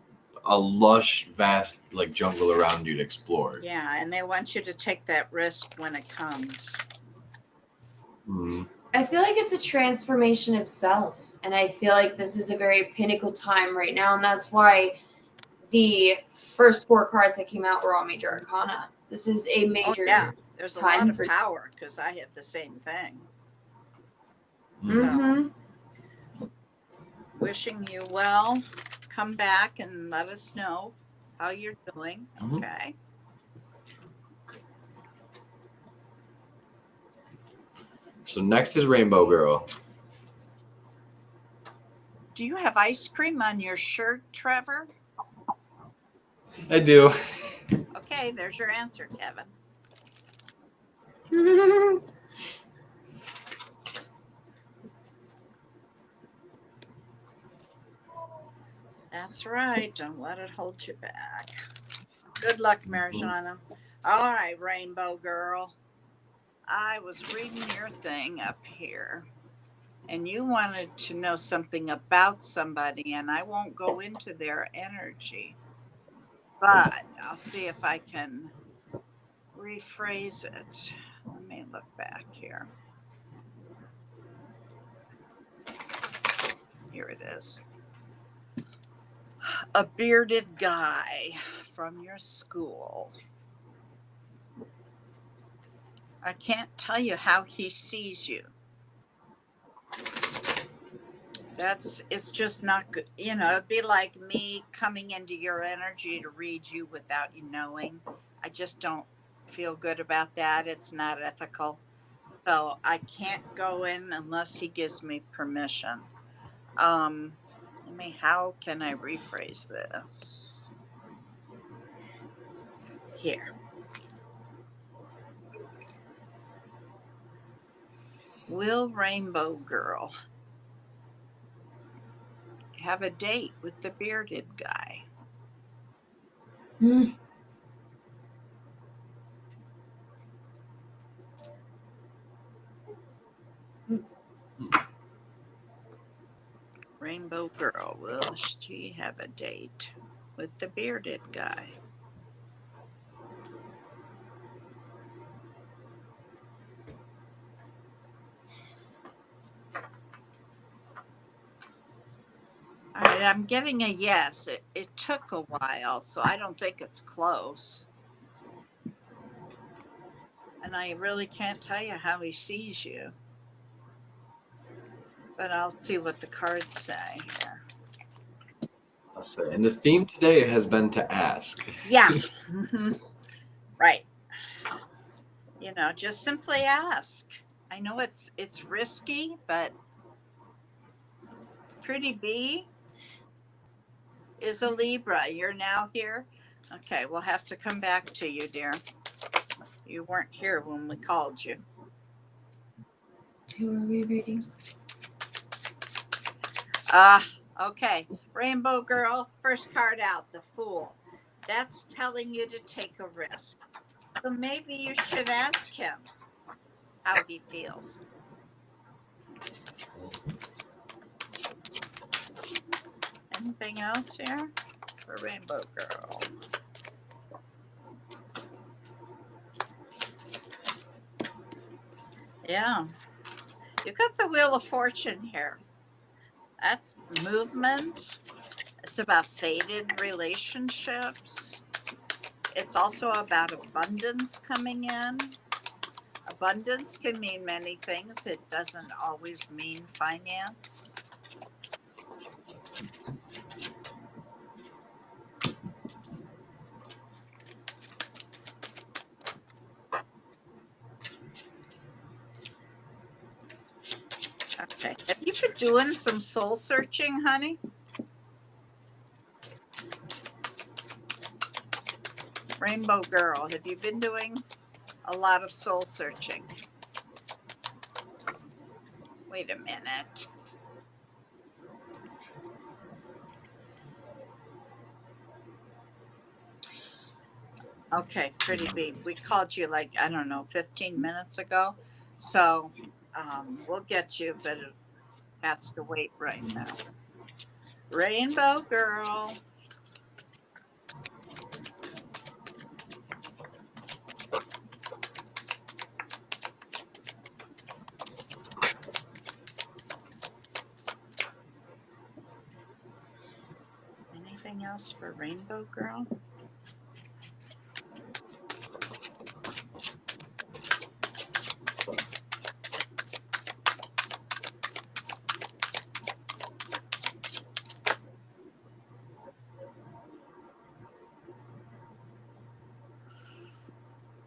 Speaker 3: a lush, vast like jungle around you to explore.
Speaker 2: Yeah, and they want you to take that risk when it comes.
Speaker 3: Mm.
Speaker 4: I feel like it's a transformation of self, and I feel like this is a very pinnacle time right now, and that's why the first 4 cards that came out were all major arcana. This is a major
Speaker 2: There's a
Speaker 4: time
Speaker 2: lot of
Speaker 4: for-
Speaker 2: power, because I have the same thing.
Speaker 4: Mm-hmm.
Speaker 2: Wishing you well. Come back and let us know how you're doing.
Speaker 3: Mhm.
Speaker 2: Okay.
Speaker 3: So next is Rainbow Girl.
Speaker 2: Do you have ice cream on your shirt, Trevor?
Speaker 3: I do.
Speaker 2: Okay, there's your answer, Kevin. That's right. Don't let it hold you back. Good luck, Marijana. All right, Rainbow Girl. I was reading your thing up here, and you wanted to know something about somebody, and I won't go into their energy, but I'll see if I can rephrase it. Let me look back here. Here it is. A bearded guy from your school. I can't tell you how he sees you. It's just not good. You know, it'd be like me coming into your energy to read you without you knowing. I just don't feel good about that. It's not ethical. So I can't go in unless he gives me permission. How can I rephrase this? Here. Will Rainbow Girl have a date with the bearded guy?
Speaker 4: Hmm.
Speaker 2: Rainbow Girl, will she have a date with the bearded guy? All right, I'm getting a yes. It took a while, so I don't think it's close. And I really can't tell you how he sees you. But I'll see what the cards say here.
Speaker 3: I'll say. And the theme today has been to ask.
Speaker 2: Yeah. Right. Just simply ask. I know it's risky, but Pretty B is a Libra. You're now here. Okay, we'll have to come back to you, dear. You weren't here when we called you.
Speaker 4: Who are we reading?
Speaker 2: Okay. Rainbow Girl, first card out, the Fool. That's telling you to take a risk. So maybe you should ask him how he feels. Anything else here for Rainbow Girl? Yeah. You got the Wheel of Fortune here. That's movement. It's about faded relationships. It's also about abundance coming in. Abundance can mean many things. It doesn't always mean finance. Okay. Have you been doing some soul searching, honey? Rainbow Girl, have you been doing a lot of soul searching? Wait a minute. Okay, Pretty B. We called you 15 minutes ago. So we'll get you, but it has to wait right now. Rainbow Girl. Anything else for Rainbow Girl?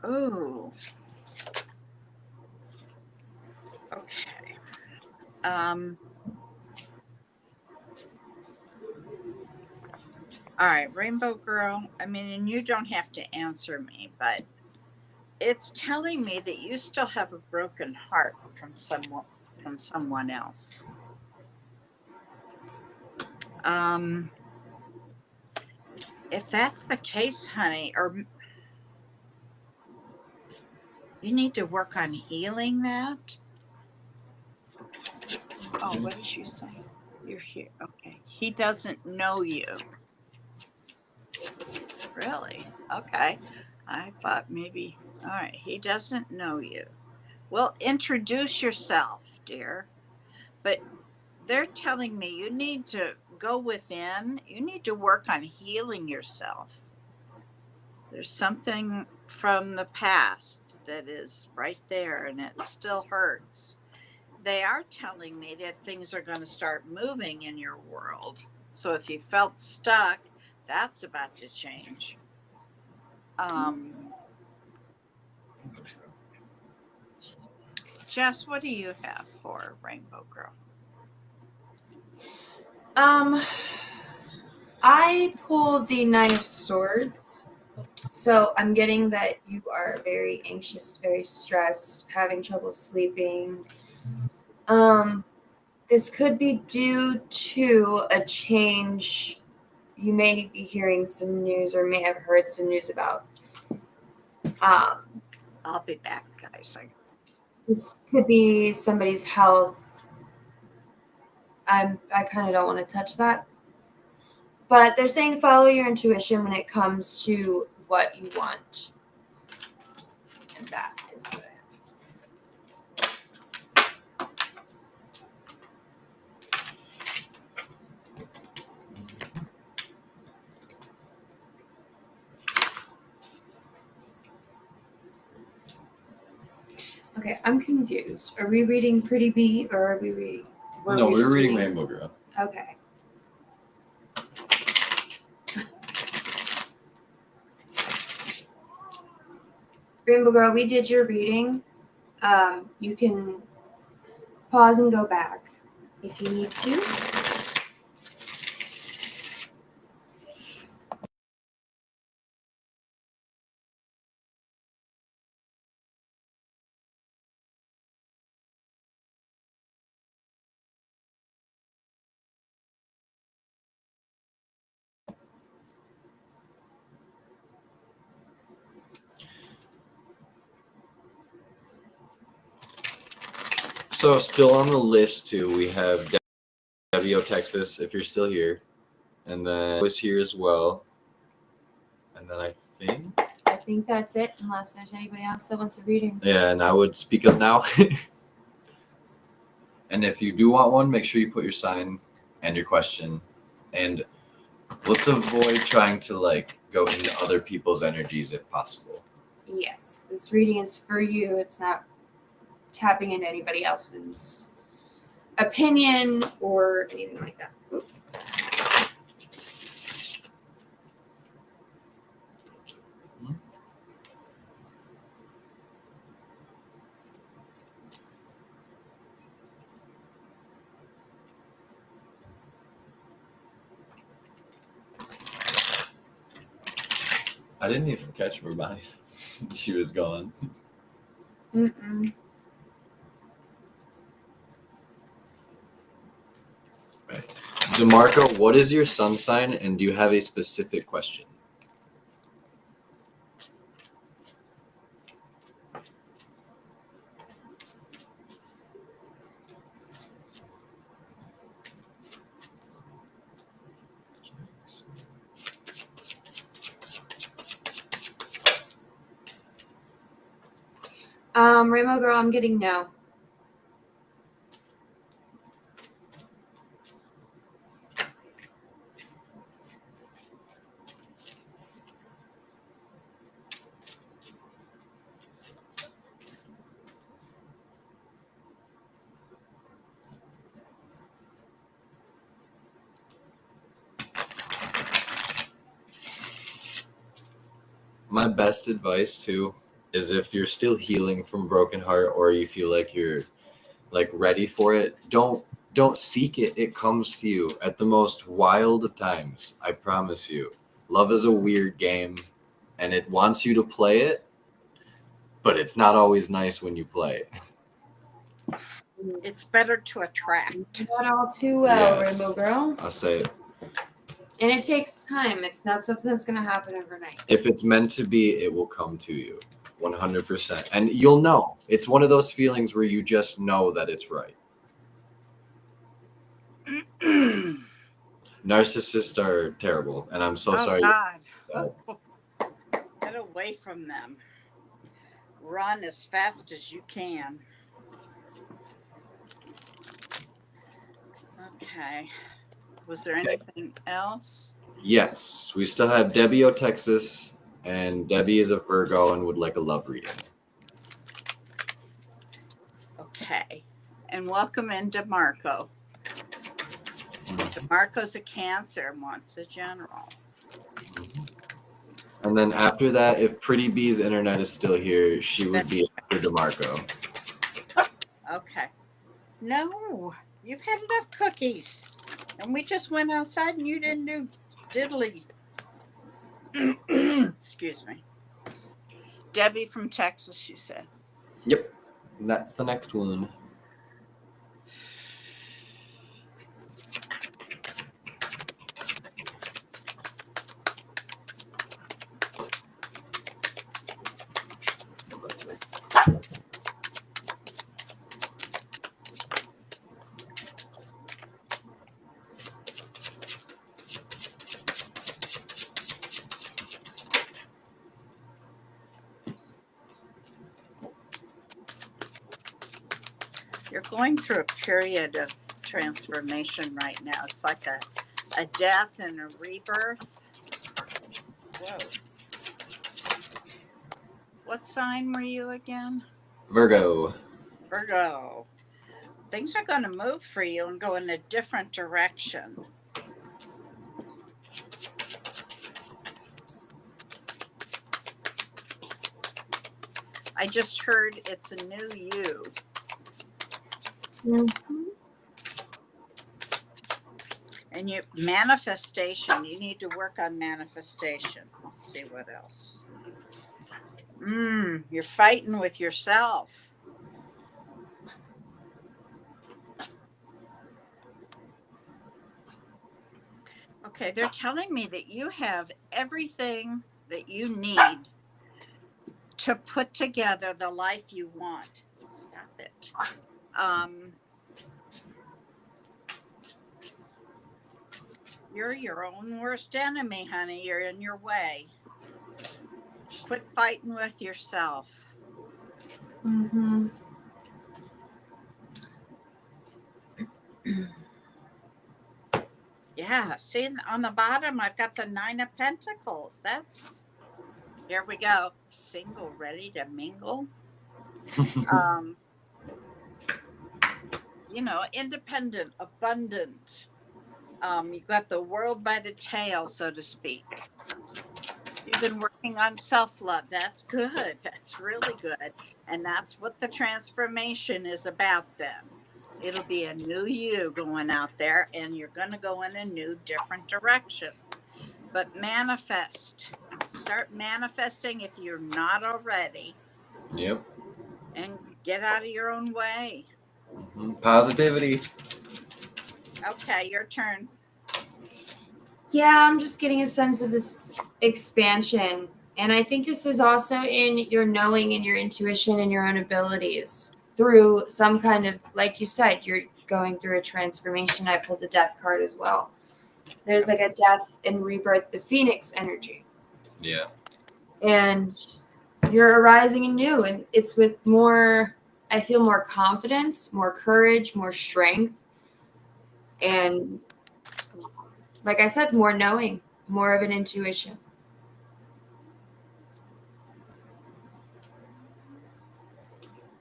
Speaker 2: Oh. Okay. All right, Rainbow Girl. And you don't have to answer me, but it's telling me that you still have a broken heart from someone else. If that's the case, honey, or you need to work on healing that. Oh, what did you say? You're here. Okay. He doesn't know you. Really? Okay. I thought maybe. All right. He doesn't know you. Well, introduce yourself, dear. But they're telling me you need to go within. You need to work on healing yourself. There's something from the past that is right there and it still hurts. They are telling me that things are going to start moving in your world. So if you felt stuck, that's about to change. Jess, what do you have for Rainbow Girl?
Speaker 4: I pulled the Nine of Swords. So I'm getting that you are very anxious, very stressed, having trouble sleeping. This could be due to a change. You may be hearing some news or may have heard some news about.
Speaker 2: I'll be back, guys.
Speaker 4: This could be somebody's health. I kind of don't want to touch that. But they're saying follow your intuition when it comes to what you want. And that is what I have. Okay, I'm confused. Are we reading Pretty Bee or are we reading?
Speaker 3: No, we're
Speaker 4: just
Speaker 3: reading Rainbow Girl.
Speaker 4: Okay. Rainbow Girl, we did your reading. You can pause and go back if you need to.
Speaker 3: So still on the list too, we have Debbie Texas, if you're still here, and then was here as well, and then I think
Speaker 4: that's it, unless there's anybody else that wants a reading.
Speaker 3: yeah, and I would speak up now. And if you do want one, make sure you put your sign and your question, and let's avoid trying to like go into other people's energies if possible.
Speaker 4: Yes, this reading is for you. It's not tapping into anybody else's opinion or anything like that. Oop.
Speaker 3: I didn't even catch where Bonnie she was gone.
Speaker 4: Mm-mm.
Speaker 3: Right. DeMarco, what is your sun sign, and do you have a specific question?
Speaker 4: Rainbow Girl, I'm getting no.
Speaker 3: My best advice too is if you're still healing from broken heart or you feel like you're like ready for it, don't seek it. It comes to you at the most wild of times. I promise you. Love is a weird game and it wants you to play it, but it's not always nice when you play it.
Speaker 2: It's better to attract.
Speaker 4: Not all too well,
Speaker 3: Yes.
Speaker 4: Rainbow Girl.
Speaker 3: I'll say it.
Speaker 4: And it takes time. It's not something that's going to happen overnight.
Speaker 3: If it's meant to be, it will come to you 100%. And you'll know. It's one of those feelings where you just know that it's right. Narcissists are terrible, and I'm so sorry.
Speaker 2: God. Get away from them. Run as fast as you can. Okay. Was there anything else?
Speaker 3: Yes, we still have Debbie Texas, and Debbie is a Virgo and would like a love reading.
Speaker 2: Okay. And welcome in DeMarco. DeMarco's a Cancer and wants a general.
Speaker 3: And then after that, if Pretty Bee's internet is still here, she would be after DeMarco.
Speaker 2: Okay. No, you've had enough cookies. And we just went outside and you didn't do diddly. Excuse me. Debbie from Texas, you said.
Speaker 3: Yep. And that's the next one.
Speaker 2: You're going through a period of transformation right now. It's like a death and a rebirth. Whoa. What sign were you again?
Speaker 3: Virgo.
Speaker 2: Virgo. Things are going to move for you and go in a different direction. I just heard it's a new you.
Speaker 4: Mhm.
Speaker 2: And you manifestation, you need to work on manifestation. Let's see what else. You're fighting with yourself. Okay, they're telling me that you have everything that you need to put together the life you want. Stop it. You're your own worst enemy, honey. You're in your way. Quit fighting with yourself.
Speaker 4: Mhm.
Speaker 2: Yeah, see on the bottom, I've got the 9 of Pentacles. Here we go. Single, ready to mingle. Independent, abundant. You've got the world by the tail, so to speak. You've been working on self-love. That's good. That's really good. And that's what the transformation is about then. It'll be a new you going out there, and you're going to go in a new, different direction. But manifest. Start manifesting if you're not already.
Speaker 3: Yep.
Speaker 2: And get out of your own way.
Speaker 3: Positivity.
Speaker 2: Okay, your turn.
Speaker 4: Yeah, I'm just getting a sense of this expansion. And I think this is also in your knowing and your intuition and your own abilities through some kind of, like you said, you're going through a transformation. I pulled the death card as well. There's like a death and rebirth, the phoenix energy.
Speaker 3: Yeah.
Speaker 4: And you're arising anew. And it's with more, I feel more confidence, more courage, more strength. And like I said, more knowing, more of an intuition.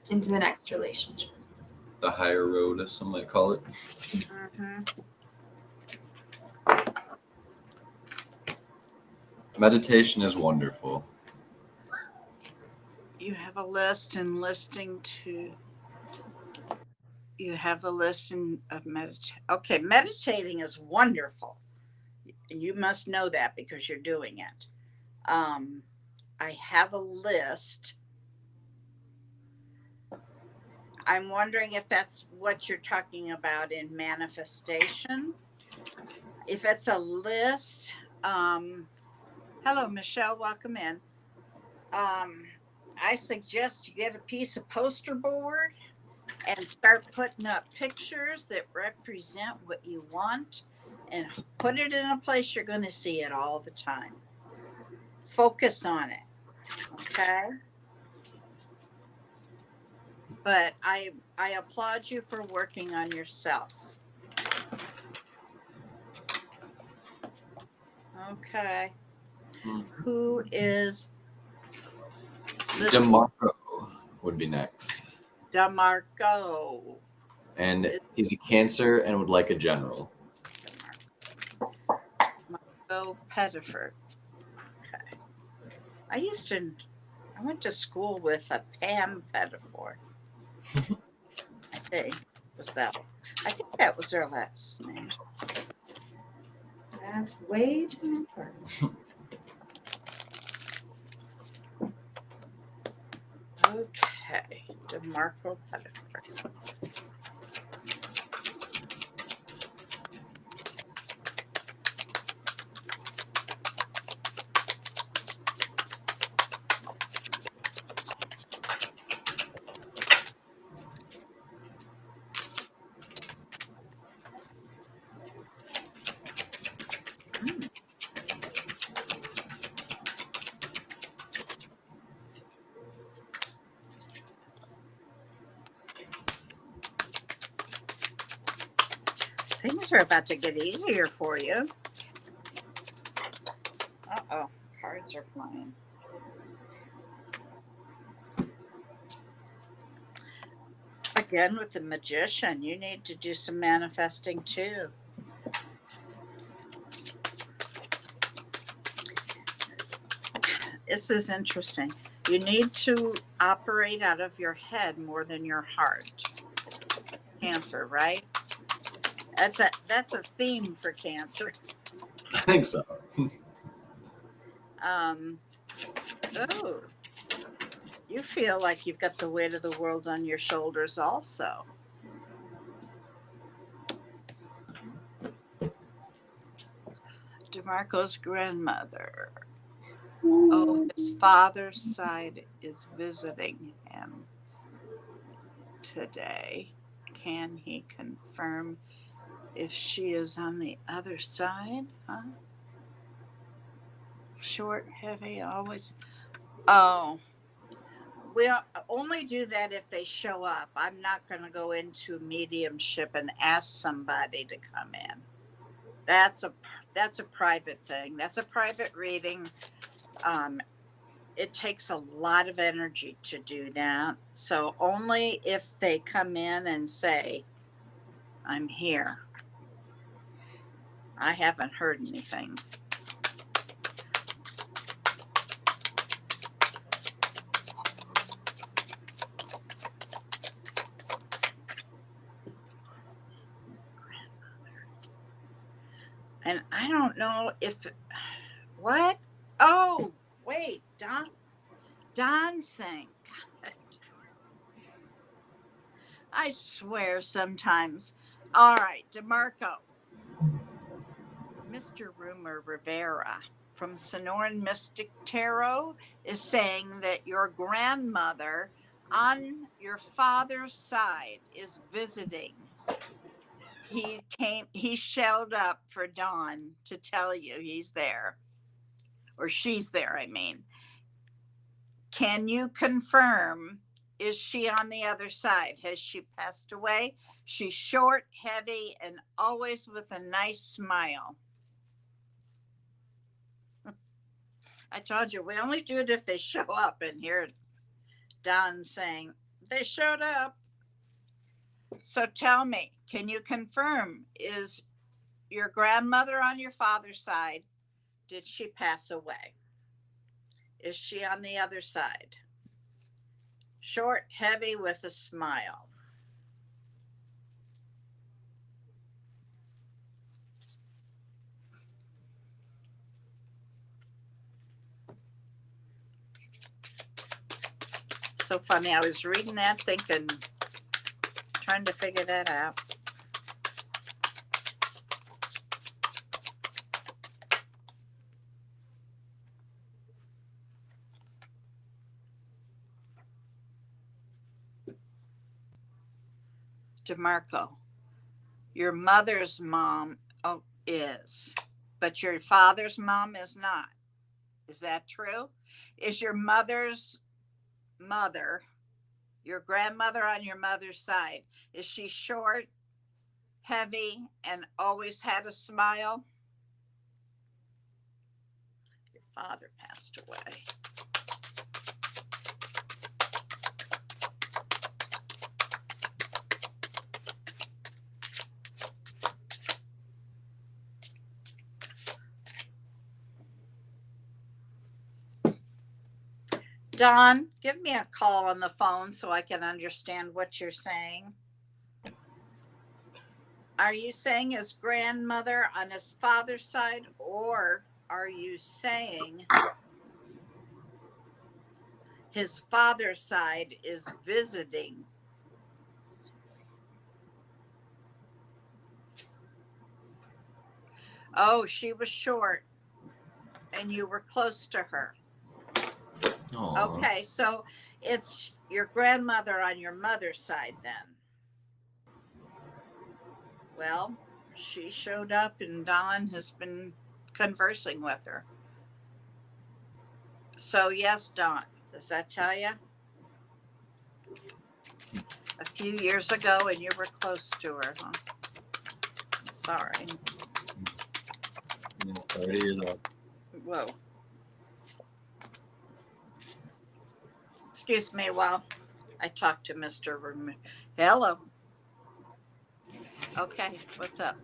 Speaker 4: Into the next relationship.
Speaker 3: The higher road, as some might call it.
Speaker 2: Mm-hmm.
Speaker 3: Meditation is wonderful.
Speaker 2: You have a list and listening to. You have a list of meditation. Okay, meditating is wonderful. You must know that because you're doing it. I have a list. I'm wondering if that's what you're talking about in manifestation. If it's a list, hello, Michelle, welcome in. I suggest you get a piece of poster board and start putting up pictures that represent what you want and put it in a place you're going to see it all the time. Focus on it. Okay? But I applaud you for working on yourself. Okay. Who is this?
Speaker 3: DeMarco would be next.
Speaker 2: DeMarco.
Speaker 3: And he's a Cancer and would like a general.
Speaker 2: DeMarco Pettiford. Okay. I went to school with a Pam Pettiford. Heavy was that? I think that was her last name.
Speaker 4: That's way too many parts.
Speaker 2: Okay, DeMarco Pettiford. Things are about to get easier for you. Uh-oh, cards are flying. Again, with the Magician, you need to do some manifesting too. This is interesting. You need to operate out of your head more than your heart. Cancer, right? That's a theme for Cancer.
Speaker 3: I think so.
Speaker 2: Oh, you feel like you've got the weight of the world on your shoulders also. DeMarco's grandmother. Oh, his father's side is visiting him today. Can he confirm if she is on the other side? Huh? Short, heavy, always. Oh, we'll only do that if they show up. I'm not going to go into mediumship and ask somebody to come in. That's a private thing. That's a private reading. It takes a lot of energy to do that. So only if they come in and say, I'm here. I haven't heard anything. And I don't know if, what? Oh, wait, Don Sink. I swear sometimes. All right, DeMarco. Mr. Rumor Rivera from Sonoran Mystic Tarot is saying that your grandmother on your father's side is visiting. He showed up for Dawn to tell you he's there. Or she's there, I mean. Can you confirm, is she on the other side? Has she passed away? She's short, heavy, and always with a nice smile. I told you, we only do it if they show up. And here Don saying, they showed up. So tell me, can you confirm, is your grandmother on your father's side? Did she pass away? Is she on the other side? Short, heavy, with a smile. So funny. I was reading that thinking, trying to figure that out. DeMarco, your mother's mom is, but your father's mom is not. Is that true? Is your mother's mother, your grandmother on your mother's side, is she short, heavy, and always had a smile? Your father passed away. Don, give me a call on the phone so I can understand what you're saying. Are you saying his grandmother on his father's side, or are you saying his father's side is visiting? Oh, she was short and you were close to her.
Speaker 3: Aw.
Speaker 2: Okay, so it's your grandmother on your mother's side then. Well, she showed up and Don has been conversing with her. So, yes, Don, does that tell you? A few years ago and you were close to her, huh? Sorry.
Speaker 3: Yeah, sorry to hear that.
Speaker 2: Whoa. Excuse me while I talk to Mr. Hello. Okay, what's up?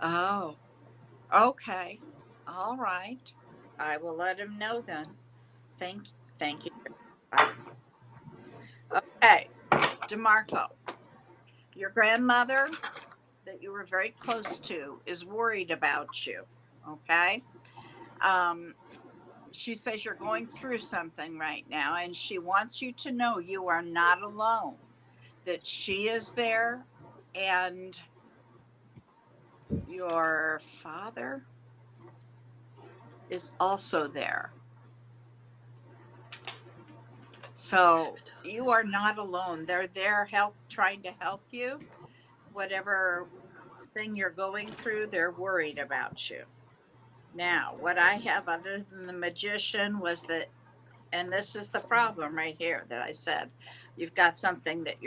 Speaker 2: Oh, okay. All right. I will let him know then. Thank you. Bye. Okay, DeMarco, your grandmother that you were very close to is worried about you. Okay. She says you're going through something right now, and she wants you to know you are not alone, that she is there, and your father is also there. So you are not alone. They're there trying to help you. Whatever thing you're going through, they're worried about you. Now, what I have other than the magician was that, and this is the problem right here that I said, you've got something that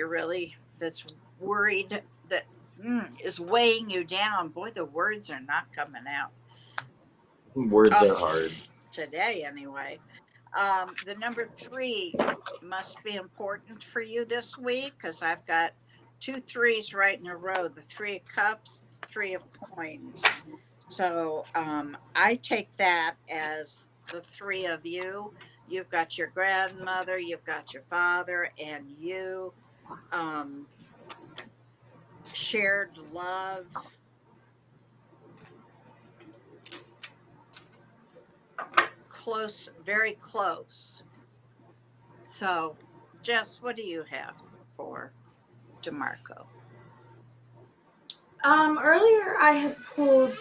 Speaker 2: that's worried, that is weighing you down. Boy, the words are not coming out.
Speaker 3: Words are hard.
Speaker 2: Today, anyway. The number 3 must be important for you this week because I've got 2 3s right in a row, the 3 of cups, 3 of coins. So I take that as the 3 of you. You've got your grandmother, you've got your father, and you shared love. Close, very close. So, Jess, what do you have for DeMarco?
Speaker 4: Earlier I had pulled.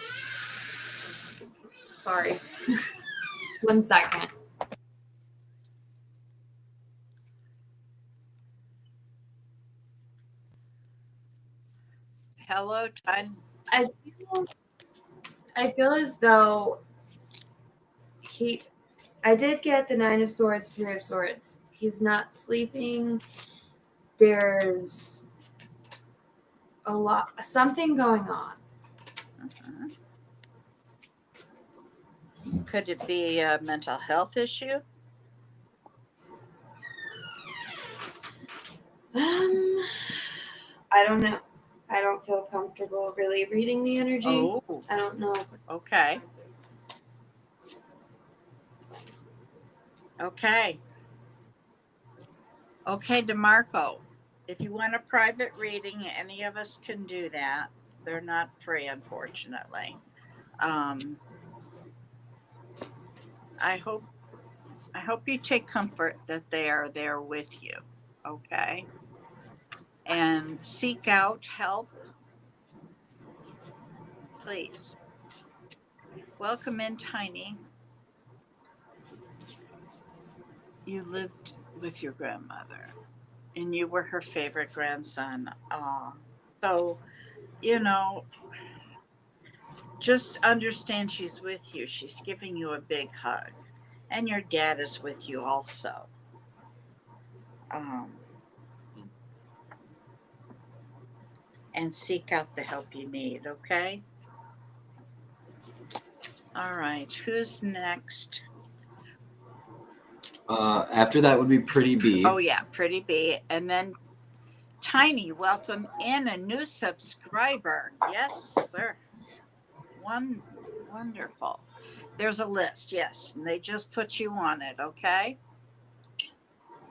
Speaker 4: Sorry. 1 second.
Speaker 2: Hello, Todd.
Speaker 4: I feel as though I did get the 9 of Swords, 3 of Swords. He's not sleeping. There's something going on.
Speaker 2: Uh-huh. Could it be a mental health issue?
Speaker 4: I don't know. I don't feel comfortable really reading the energy.
Speaker 2: Oh,
Speaker 4: I don't know.
Speaker 2: okay. Okay. Okay, DeMarco, if you want a private reading, any of us can do that. They're not free, unfortunately. I hope you take comfort that they are there with you. Okay. And seek out help. Please. Welcome in, Tiny. You lived with your grandmother and you were her favorite grandson. So, just understand she's with you. She's giving you a big hug. And your dad is with you also. And seek out the help you need, okay? All right. Who's next?
Speaker 3: After that would be Pretty B.
Speaker 2: Oh, yeah, Pretty B. And then Tiny, welcome in a new subscriber. Yes, sir. Wonderful. There's a list, yes, and they just put you on it, okay?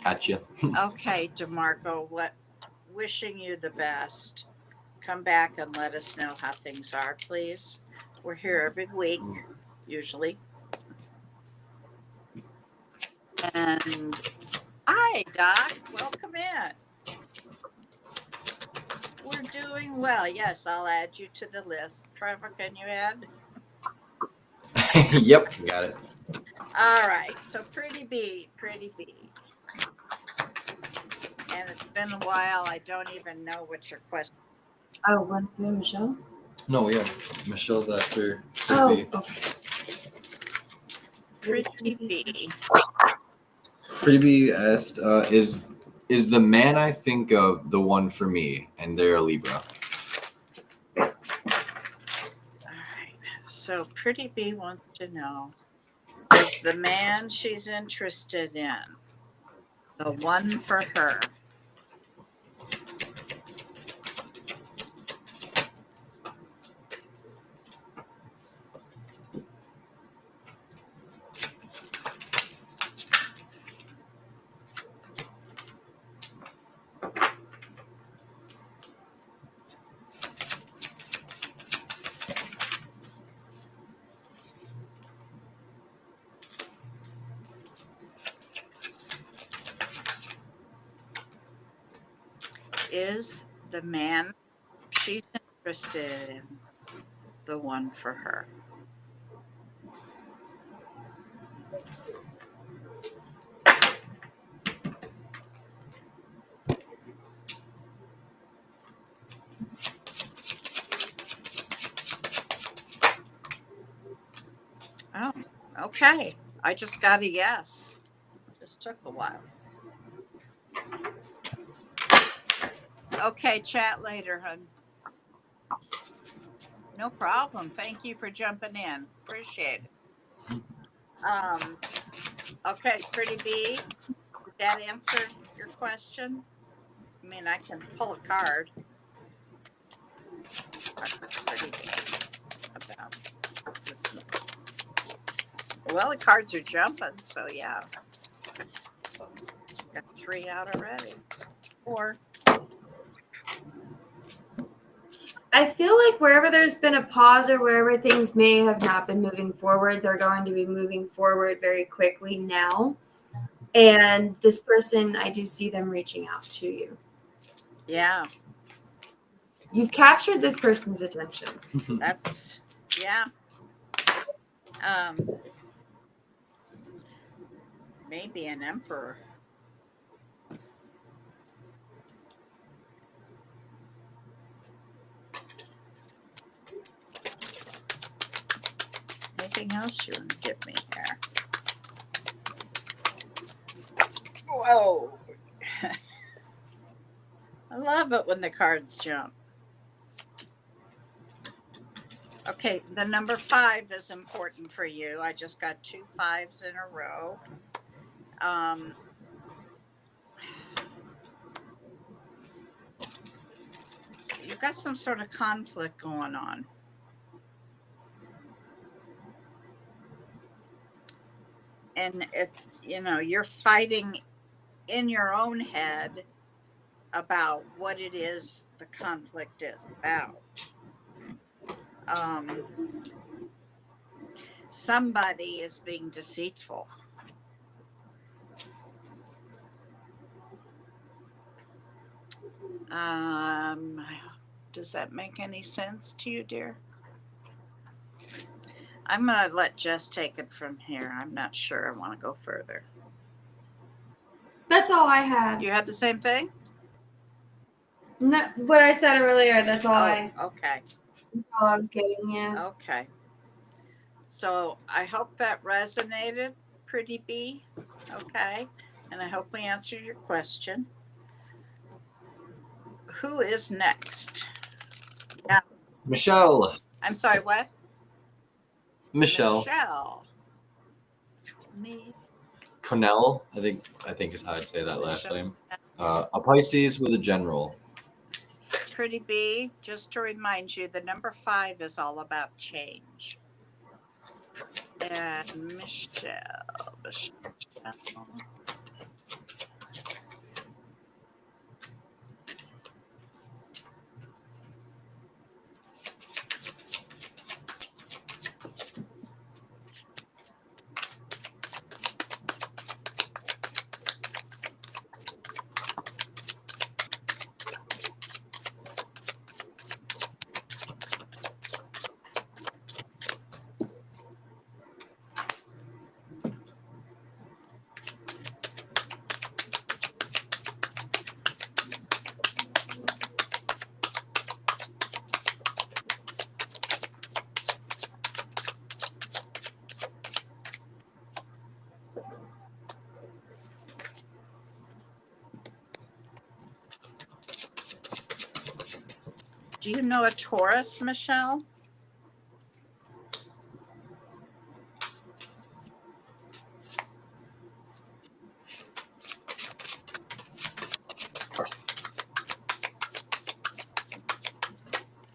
Speaker 3: Gotcha.
Speaker 2: Okay, DeMarco, wishing you the best. Come back and let us know how things are, please. We're here every week, usually. And hi, Doc. Welcome in. We're doing well. Yes, I'll add you to the list. Trevor, can you add?
Speaker 3: Yep, got it.
Speaker 2: All right. So Pretty B. And it's been a while. I don't even know what your question.
Speaker 4: Oh, one for Michelle.
Speaker 3: No, we have Michelle's after.
Speaker 4: Oh,
Speaker 3: B.
Speaker 4: okay.
Speaker 2: Pretty B.
Speaker 3: Pretty B asked, is the man I think of the one for me? And they're a Libra.
Speaker 2: All right. So Pretty B wants to know, is the man she's interested in the one for her? Is the man she's interested in the one for her? Oh, okay. I just got a yes. Just took a while. Okay, chat later, hun. No problem. Thank you for jumping in. Appreciate it. Okay, Pretty B, did that answer your question? I mean, I can pull a card. Pretty B about this. Well, the cards are jumping, so yeah. Got 3 out already. 4.
Speaker 4: I feel like wherever there's been a pause or wherever things may have not been moving forward, they're going to be moving forward very quickly now. And this person, I do see them reaching out to you.
Speaker 2: Yeah,
Speaker 4: You've captured this person's attention.
Speaker 2: that's, yeah. Maybe an emperor. Anything else you want to give me here? Whoa. I love it when the cards jump. Okay, the number 5 is important for you. I just got 2 5s in a row. You've got some sort of conflict going on. And if, you're fighting in your own head about what it is the conflict is about. Somebody is being deceitful. Does that make any sense to you, dear? I'm going to let Jess take it from here. I'm not sure I want to go further.
Speaker 4: That's all I had.
Speaker 2: You have the same thing?
Speaker 4: No, what I said earlier, that's all
Speaker 2: Okay.
Speaker 4: that's all I was getting, yeah.
Speaker 2: Okay. So I hope that resonated, Pretty B. Okay. And I hope we answered your question. Who is next? Yeah.
Speaker 3: Michelle.
Speaker 2: I'm sorry, what?
Speaker 3: Michelle.
Speaker 2: Me.
Speaker 3: Connell, I think is how I'd say that last
Speaker 2: Michelle.
Speaker 3: name. A Pisces with a general.
Speaker 2: Pretty Bee, just to remind you, the number 5 is all about change. And Michelle. Do you know a Taurus, Michelle?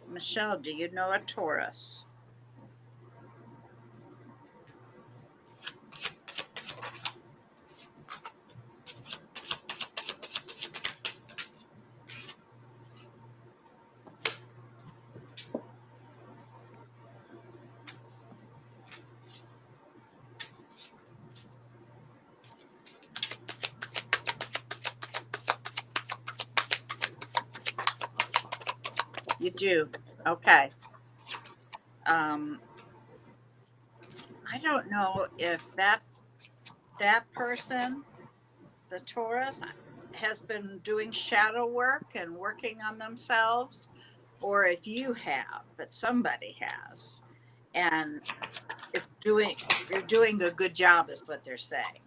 Speaker 2: Michelle, do you know a Taurus? You do. Okay. I don't know if that person, the Taurus, has been doing shadow work and working on themselves, or if you have, but somebody has, and you're doing a good job, is what they're saying.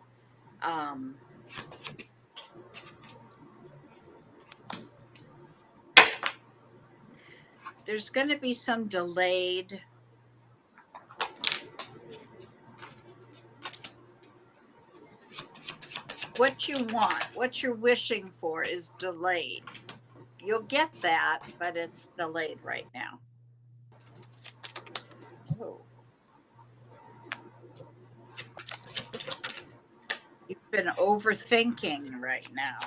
Speaker 2: There's going to be some delayed. What you want, what you're wishing for is delayed. You'll get that, but it's delayed right now. Oh. You've been overthinking right now.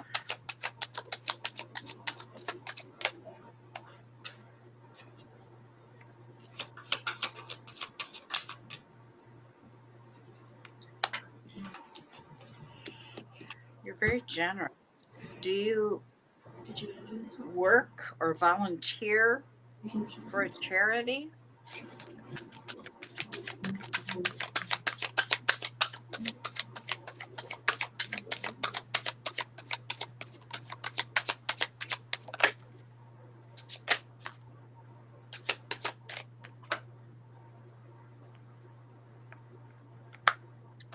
Speaker 2: You're very generous. Do you work or volunteer for a charity?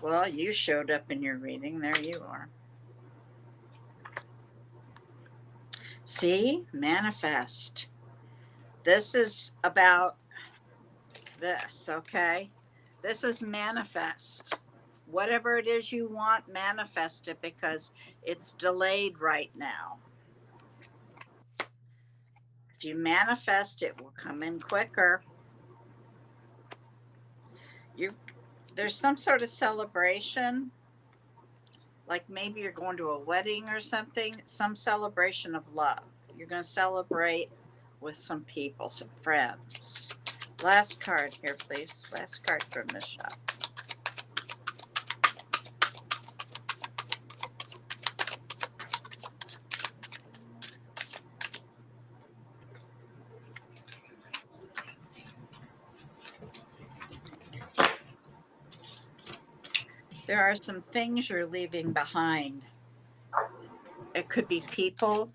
Speaker 2: Well, you showed up in your reading. There you are. See, manifest. This is about this, okay? This is manifest. Whatever it is you want, manifest it, because it's delayed right now. If you manifest, it will come in quicker. There's some sort of celebration, like maybe you're going to a wedding or something, some celebration of love. You're going to celebrate with some people, some friends. Last card here, please. Last card from Michelle. There are some things you're leaving behind. It could be people.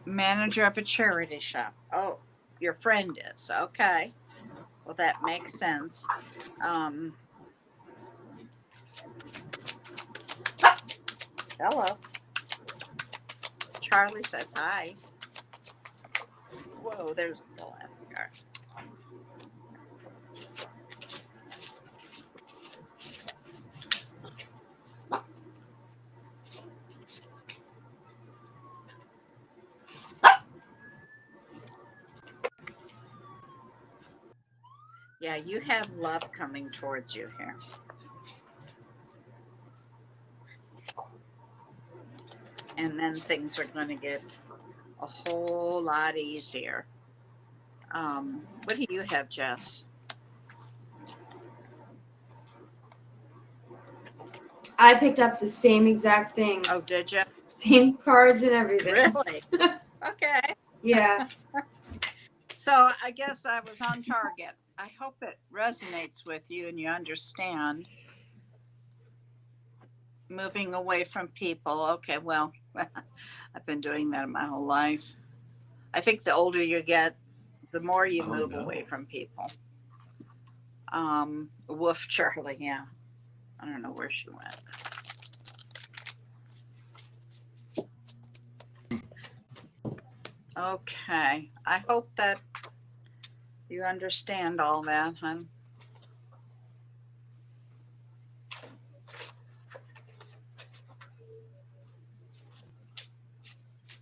Speaker 2: Manager of a charity shop. Oh, your friend is. Okay. Well, that makes sense. Hello. Charlie says hi. Whoa, there's the last card. Yeah, you have love coming towards you here. And then things are going to get a whole lot easier. What do you have, Jess?
Speaker 4: I picked up the same exact thing.
Speaker 2: Oh, did you?
Speaker 4: Same cards and everything.
Speaker 2: Really? Okay.
Speaker 4: Yeah.
Speaker 2: So I guess I was on target. I hope it resonates with you and you understand. Moving away from people. Okay, well, I've been doing that my whole life. I think the older you get, the more you move away from people. Woof Charlie, yeah. I don't know where she went. Okay. I hope that you understand all that, hon.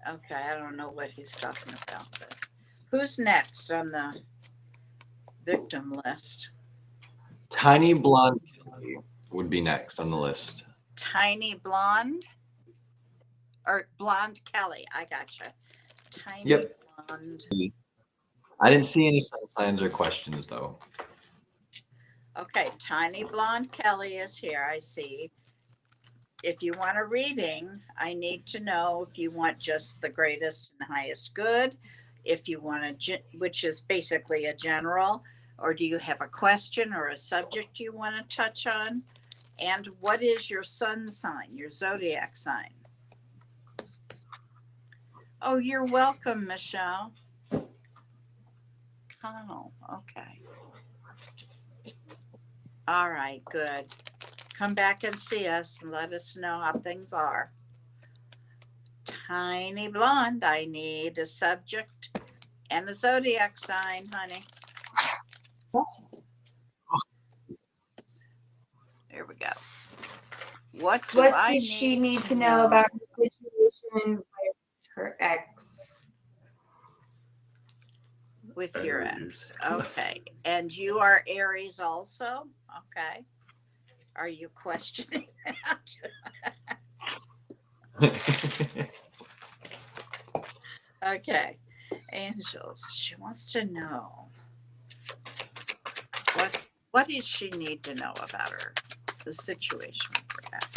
Speaker 2: Okay, I don't know what he's talking about, but who's next on the victim list?
Speaker 3: Tiny Blonde Kelly would be next on the list.
Speaker 2: Tiny Blonde? Or Blonde Kelly, I gotcha. Tiny
Speaker 3: Yep.
Speaker 2: Blonde.
Speaker 3: I didn't see any signs or questions though.
Speaker 2: Okay, Tiny Blonde Kelly is here, I see. If you want a reading, I need to know if you want just the greatest and highest good, if you want which is basically a general, or do you have a question or a subject you want to touch on? And what is your sun sign, your zodiac sign? Oh, you're welcome, Michelle. Oh, okay. All right, good. Come back and see us and let us know how things are. Tiny Blonde, I need a subject and a zodiac sign, honey. There we go. What
Speaker 4: What she need to know about her situation with her ex?
Speaker 2: With your ex. Okay. And you are Aries also? Okay. Are you questioning that? Okay. Angels, she wants to know what does she need to know about the situation with her ex?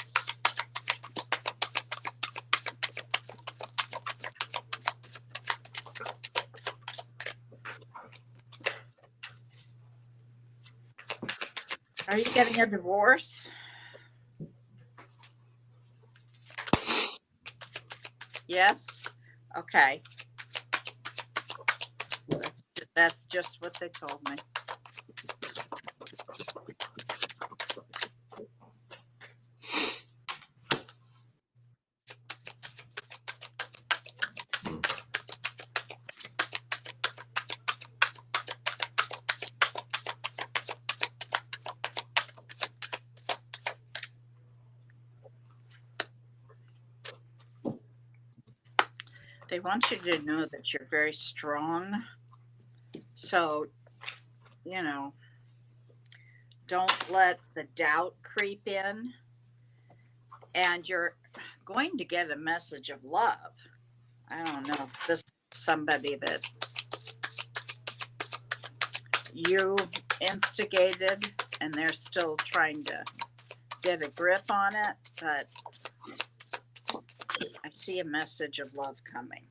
Speaker 2: Are you getting a divorce? Yes? Okay. That's just what they told me. They want you to know that you're very strong. So, don't let the doubt creep in. And you're going to get a message of love. I don't know if this is somebody that you instigated and they're still trying to get a grip on it, but I see a message of love coming.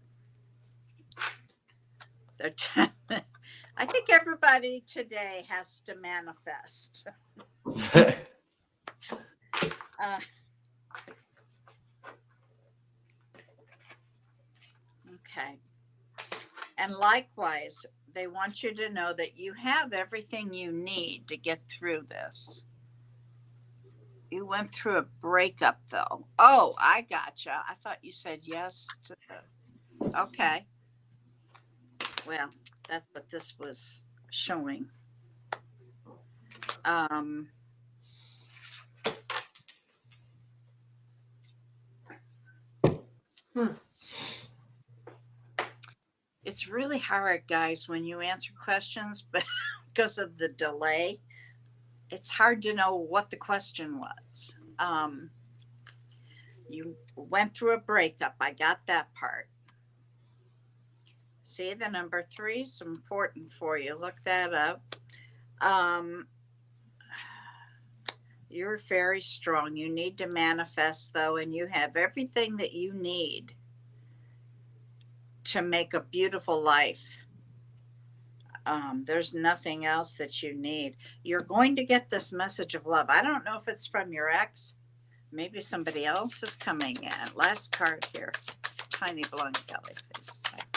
Speaker 2: I think everybody today has to manifest. Okay. And likewise, they want you to know that you have everything you need to get through this. You went through a breakup, though. Oh, I gotcha. I thought you said yes to the... Okay. Well, that's what this was showing. It's really hard, guys, when you answer questions, but because of the delay, it's hard to know what the question was. You went through a breakup. I got that part. See, the number 3 is important for you. Look that up. You're very strong. You need to manifest, though, and you have everything that you need to make a beautiful life. There's nothing else that you need. You're going to get this message of love. I don't know if it's from your ex. Maybe somebody else is coming in. Last card here. Tiny Blonde Kelly, please. Last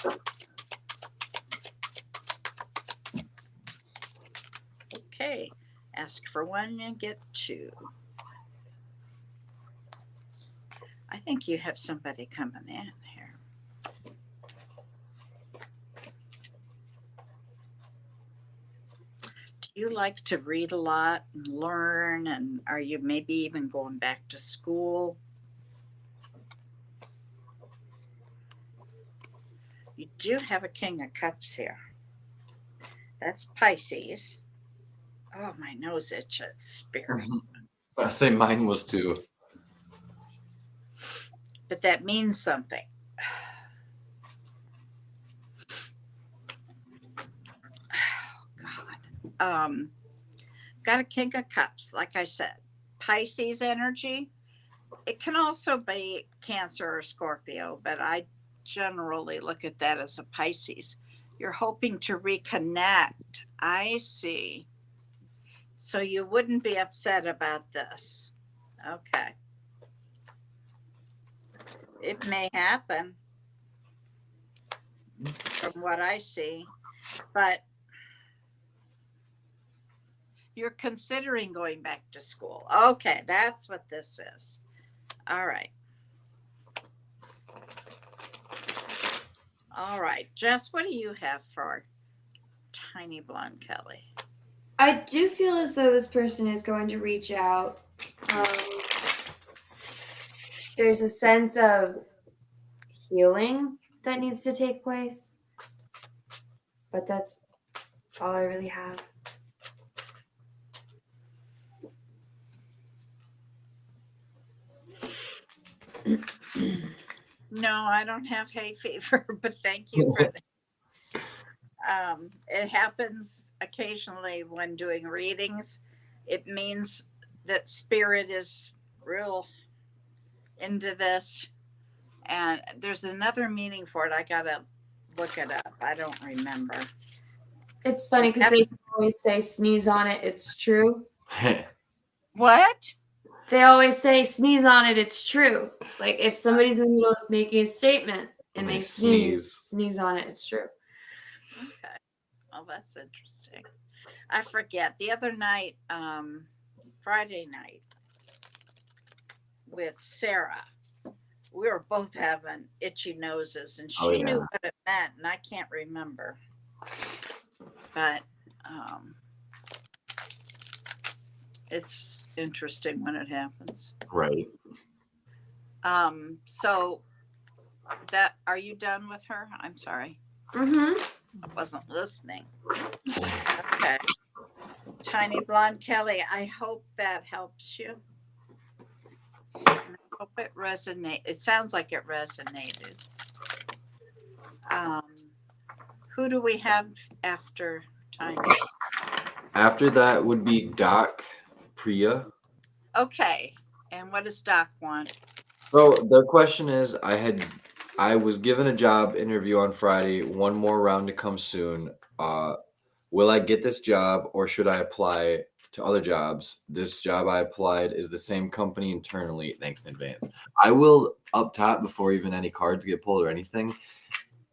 Speaker 2: card. Okay. Ask for 1 and get 2. I think you have somebody coming in here. Do you like to read a lot and learn? And are you maybe even going back to school? You do have a King of Cups here. That's Pisces. Oh, my nose itches, Spirit.
Speaker 3: I say mine was too.
Speaker 2: But that means something. Oh, God. Got a King of Cups, like I said. Pisces energy. It can also be Cancer or Scorpio, but I generally look at that as a Pisces. You're hoping to reconnect. I see. So you wouldn't be upset about this. Okay. It may happen from what I see, but you're considering going back to school. Okay, that's what this is. All right. All right, Jess, what do you have for Tiny Blonde Kelly?
Speaker 4: I do feel as though this person is going to reach out. There's a sense of healing that needs to take place. But that's all I really have.
Speaker 2: No, I don't have hay fever, but thank you for that. It happens occasionally when doing readings. It means that spirit is real into this. And there's another meaning for it. I gotta look it up. I don't remember.
Speaker 4: It's funny because they always say sneeze on it, it's true.
Speaker 2: What?
Speaker 4: They always say sneeze on it, it's true. Like if somebody's in the middle of making a statement and they sneeze on it, it's true.
Speaker 2: Okay. Well, that's interesting. I forget. The other night, Friday night, with Sarah, we were both having itchy noses, and she knew what it meant, and I can't remember. But it's interesting when it happens.
Speaker 3: Right.
Speaker 2: So that, are you done with her? I'm sorry.
Speaker 4: Mm-hmm.
Speaker 2: I wasn't listening. Okay. Tiny Blonde Kelly, I hope that helps you. I hope it resonates. It sounds like it resonated. Who do we have after Tiny?
Speaker 3: After that would be Doc Priya.
Speaker 2: Okay. And what does Doc want?
Speaker 3: So the question is, I was given a job interview on Friday, one more round to come soon. Will I get this job or should I apply to other jobs? This job I applied is the same company internally. Thanks in advance. I will, up top, before even any cards get pulled or anything,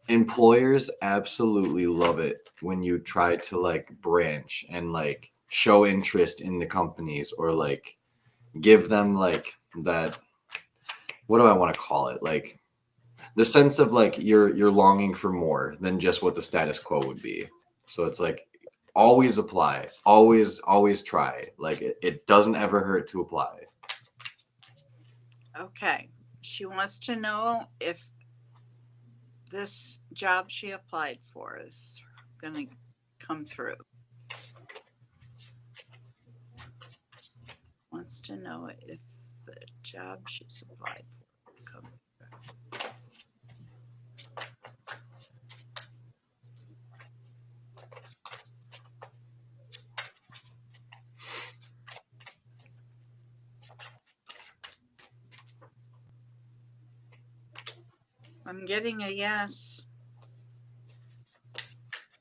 Speaker 3: employers absolutely love it when you try to like branch and like show interest in the companies or like give them like that, what do I want to call it? Like the sense of like you're longing for more than just what the status quo would be. So it's like always apply, always try. Like it doesn't ever hurt to apply.
Speaker 2: Okay. She wants to know if this job she applied for is going to come through. Wants to know if the job she's applied for will come through. I'm getting a yes.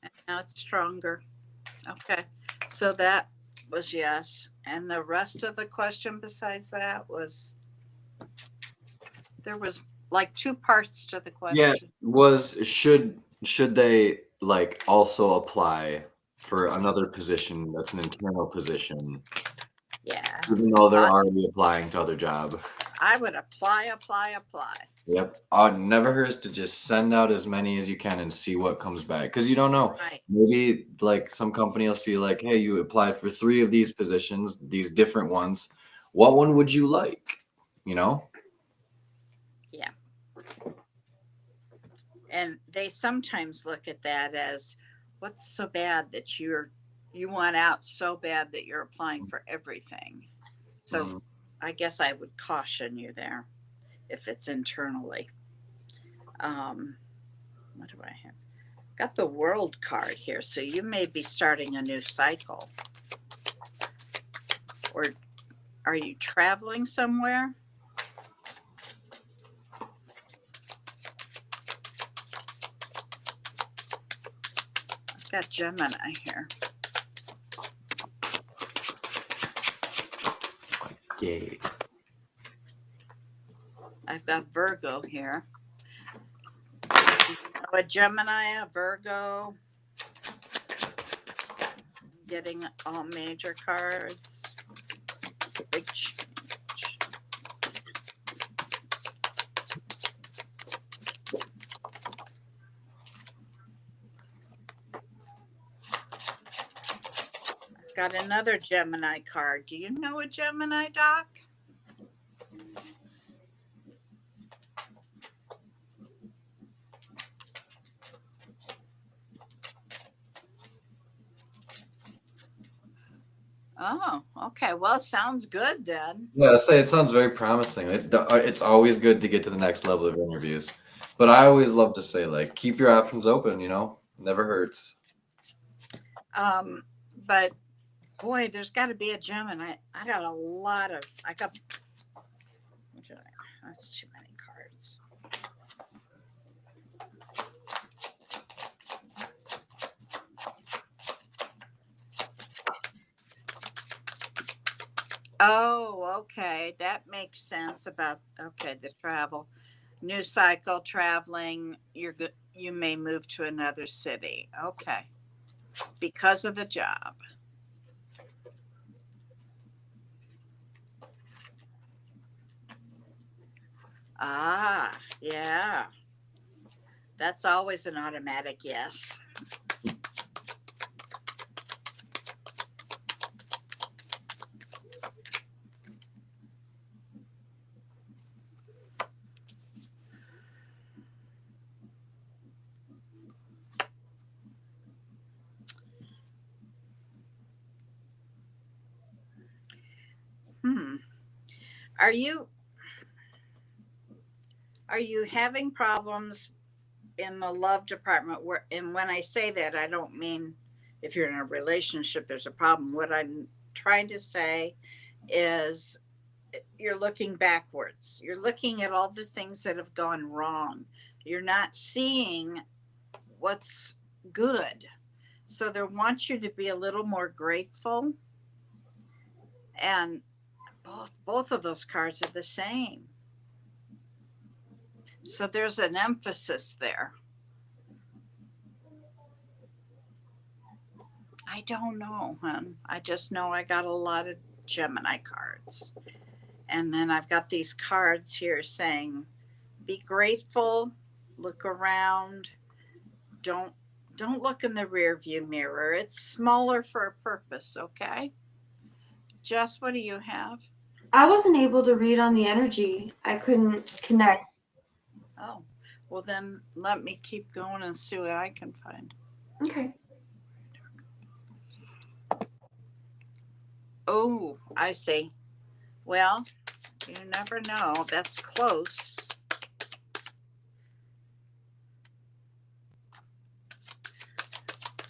Speaker 2: And now it's stronger. Okay. So that was yes. And the rest of the question besides that was there was like two parts to the
Speaker 3: Yeah,
Speaker 2: question.
Speaker 3: was should they like also apply for another position that's an internal position,
Speaker 2: Yeah.
Speaker 3: even though they're already applying to other job?
Speaker 2: I would apply.
Speaker 3: Yep. It never hurts to just send out as many as you can and see what comes back. Because you don't know.
Speaker 2: Right.
Speaker 3: Maybe like some company will see like, hey, you applied for 3 of these positions, these different ones. What one would you like? You know?
Speaker 2: Yeah. And they sometimes look at that as what's so bad that you want out so bad that you're applying for everything. So
Speaker 3: Mhm.
Speaker 2: I guess I would caution you there if it's internally. What do I have? Got the world card here. So you may be starting a new cycle. Or are you traveling somewhere? I've got Gemini here.
Speaker 3: Okay.
Speaker 2: I've got Virgo here. A Gemini, a Virgo. Getting all major cards. It's a big change. I've got another Gemini card. Do you know a Gemini, Doc? Oh, okay. Well, it sounds good then.
Speaker 3: Yeah, I say it sounds very promising. It's always good to get to the next level of interviews. But I always love to say, like, keep your options open, you know? Never hurts.
Speaker 2: But boy, there's got to be a Gemini. I got a lot of. That's too many cards. Oh, okay. That makes sense about the travel. New cycle traveling, you're good. You may move to another city. Okay. Because of the job. Ah, yeah. That's always an automatic yes. Are you having problems in the love department and when I say that, I don't mean if you're in a relationship there's a problem. What I'm trying to say is you're looking backwards. You're looking at all the things that have gone wrong. You're not seeing what's good. So they want you to be a little more grateful. And both of those cards are the same. So there's an emphasis there. I don't know, hon. I just know I got a lot of Gemini cards. And then I've got these cards here saying, be grateful, look around, don't look in the rear view mirror. It's smaller for a purpose, okay? Jess, what do you have?
Speaker 4: I wasn't able to read on the energy. I couldn't connect.
Speaker 2: Oh, well then let me keep going and see what I can find.
Speaker 4: Okay.
Speaker 2: Oh, I see. Well, you never know. That's close.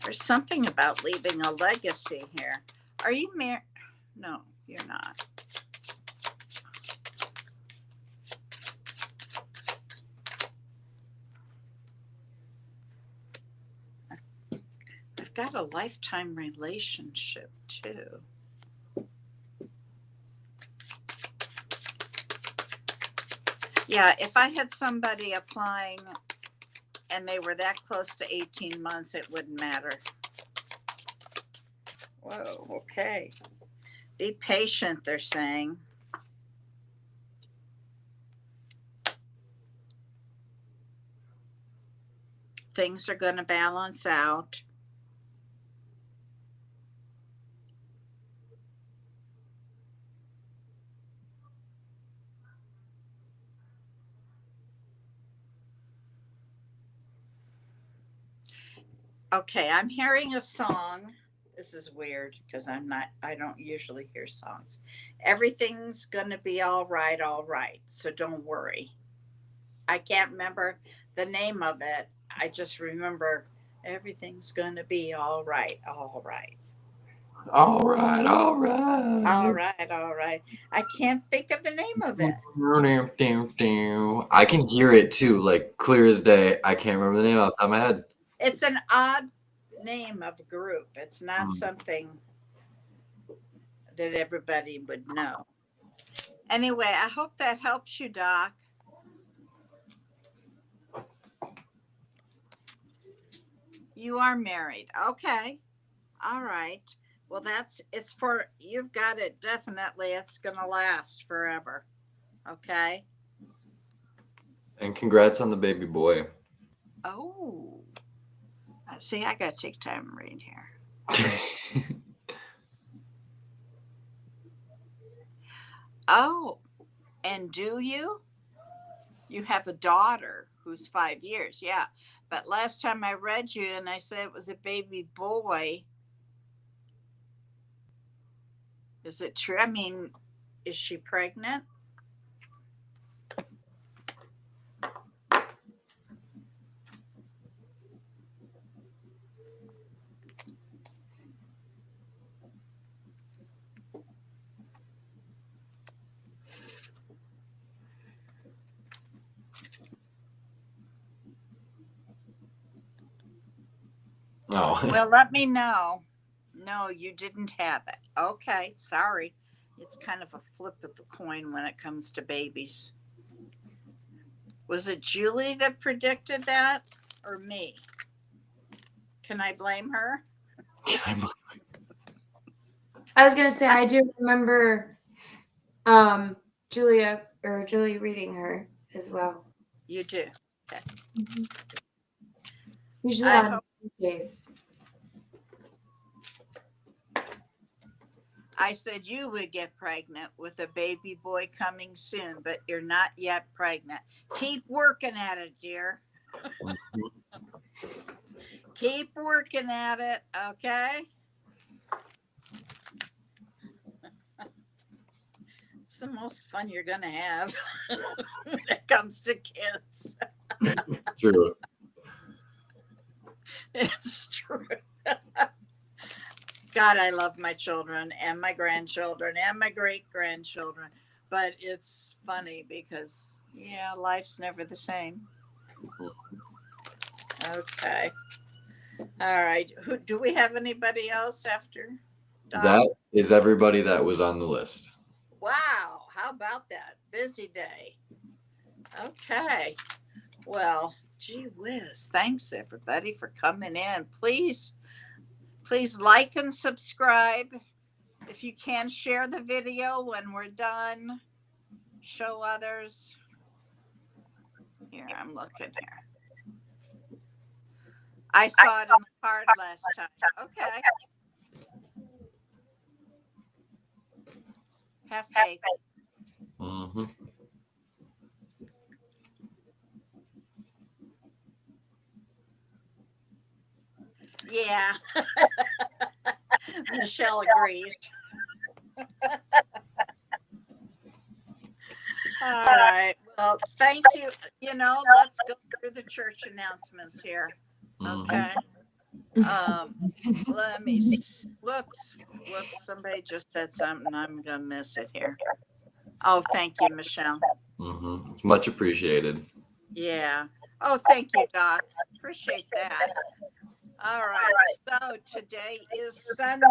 Speaker 2: There's something about leaving a legacy here. Are you married? No, you're not. I've got a lifetime relationship too. Yeah, if I had somebody applying and they were that close to 18 months, it wouldn't matter. Whoa, okay. Be patient, they're saying. Things are going to balance out. Okay, I'm hearing a song. This is weird because I don't usually hear songs. Everything's going to be all right, so don't worry. I can't remember the name of it. I just remember everything's going to be all right, all right.
Speaker 3: All right, all right.
Speaker 2: All right, all right. I can't think of the name of it.
Speaker 3: I can hear it too, like clear as day. I can't remember the name off the top of my head.
Speaker 2: It's an odd name of a group. It's not something that everybody would know. Anyway, I hope that helps you, Doc. You are married. Okay. All right. Well, you've got it. Definitely. It's going to last forever. Okay.
Speaker 3: And congrats on the baby boy.
Speaker 2: Oh, see, I got to take time to read here. Oh, and do you? You have a daughter who's 5 years. Yeah. But last time I read you and I said it was a baby boy. Is it true? I mean, is she pregnant?
Speaker 3: Oh.
Speaker 2: Well, let me know. No, you didn't have it. Okay, sorry. It's kind of a flip of the coin when it comes to babies. Was it Julie that predicted that or me? Can I blame her?
Speaker 4: I was gonna say I do remember Julie reading her as well.
Speaker 2: You do. Okay.
Speaker 4: Usually on days.
Speaker 2: I said you would get pregnant with a baby boy coming soon, but you're not yet pregnant. Keep working at it, dear. Keep working at it, okay? It's the most fun you're going to have when it comes to kids.
Speaker 3: It's true.
Speaker 2: It's true. God, I love my children and my grandchildren and my great grandchildren. But it's funny because, yeah, life's never the same. Okay. All right. Do we have anybody else after Doc?
Speaker 3: That is everybody that was on the list.
Speaker 2: Wow. How about that? Busy day. Okay. Well, gee whiz. Thanks, everybody, for coming in. Please like and subscribe. If you can, share the video when we're done. Show others. Here, I'm looking here. I saw it in the card last time. Okay. Have faith.
Speaker 3: Mm-hmm.
Speaker 2: Yeah. Michelle agrees. All right. Well, thank you. Let's go through the church announcements here. Okay. Let me. Whoops. Somebody just said something. I'm gonna miss it here. Oh, thank you, Michelle.
Speaker 3: Much appreciated.
Speaker 2: Yeah. Oh, thank you, Doc. Appreciate that. All right. So today is Sunday.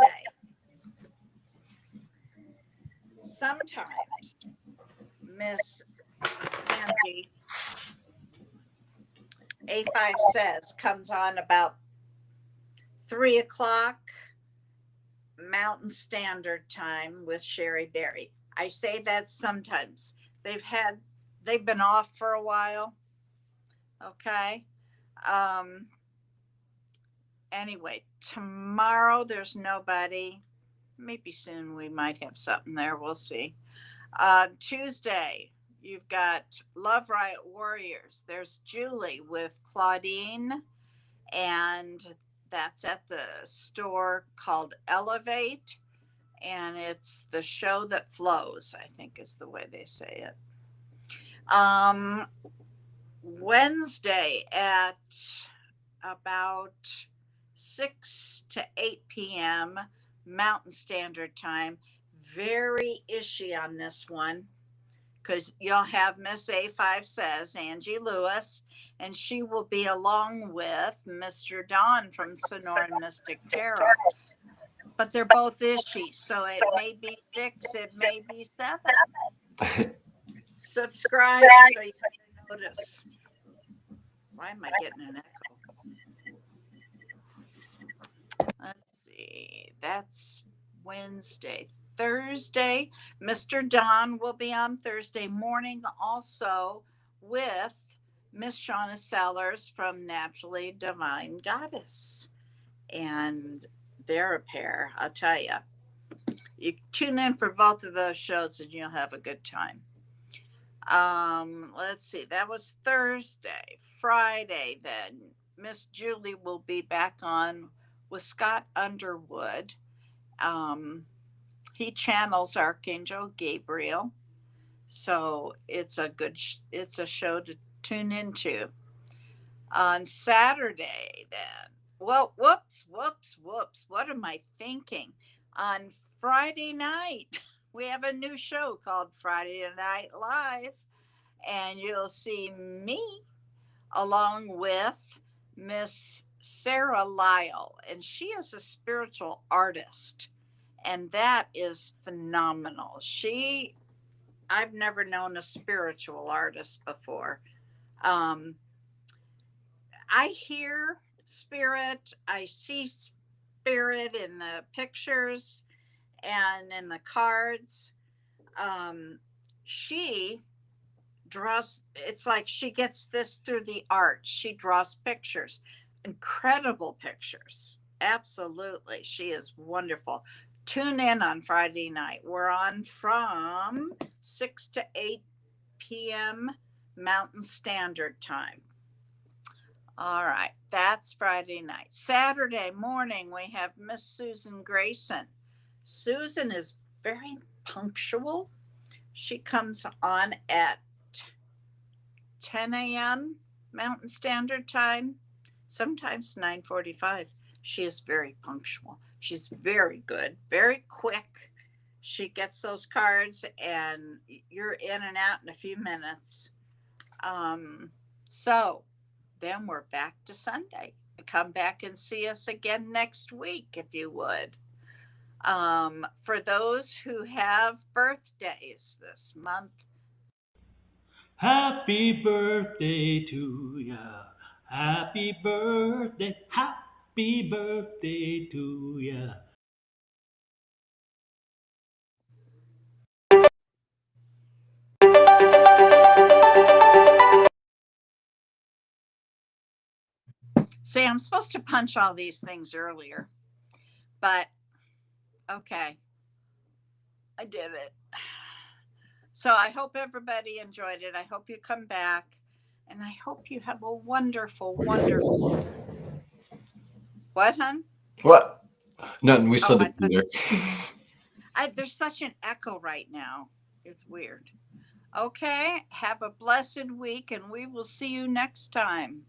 Speaker 2: Sometimes Miss Angie A5 Says comes on about 3:00 Mountain Standard Time with Sherry Berry. I say that sometimes. They've been off for a while. Okay. Anyway, tomorrow there's nobody. Maybe soon we might have something there. We'll see. Tuesday, you've got Love Riot Warriors. There's Julie with Claudine, and that's at the store called Elevate, and it's the show that flows, I think is the way they say it. Wednesday at about 6 to 8 p.m. Mountain Standard Time. Very ishy on this one because you'll have Miss A5 Says, Angie Lewis, and she will be along with Mr. Don from Sonora Mystic Tarot. But they're both ishy, so it may be 6, it may be 7. Subscribe so you can notice. Why am I getting an echo? Let's see. That's Wednesday. Thursday, Mr. Don will be on Thursday morning also with Miss Shauna Sellers from Naturally Divine Goddess. And they're a pair, I'll tell you. You tune in for both of those shows and you'll have a good time. Let's see. That was Thursday. Friday, then Miss Julie will be back on with Scott Underwood. He channels Archangel Gabriel, so it's a show to tune into. On Saturday, then, well, whoops, what am I thinking? On Friday night, we have a new show called Friday Night Live, and you'll see me along with Miss Sarah Lyle, and she is a spiritual artist, and that is phenomenal. I've never known a spiritual artist before. I hear spirit, I see spirit in the pictures and in the cards. She draws, it's like she gets this through the art. She draws pictures, incredible pictures. Absolutely. She is wonderful. Tune in on Friday night. We're on from 6 to 8 p.m. Mountain Standard Time. All right, that's Friday night. Saturday morning, we have Miss Susan Grayson. Susan is very punctual. She comes on at 10 a.m. Mountain Standard Time, sometimes 9:45. She is very punctual. She's very good, very quick. She gets those cards and you're in and out in a few minutes. So then we're back to Sunday. Come back and see us again next week, if you would. For those who have birthdays this month,
Speaker 5: happy birthday to ya. Happy birthday to ya.
Speaker 2: see, I'm supposed to punch all these things earlier, but okay, I did it. So I hope everybody enjoyed it. I hope you come back, and I hope you have a wonderful, wonderful. What, hon?
Speaker 3: What? Nothing. We still
Speaker 2: I
Speaker 3: did there.
Speaker 2: There's such an echo right now. It's weird. Okay, have a blessed week, and we will see you next time.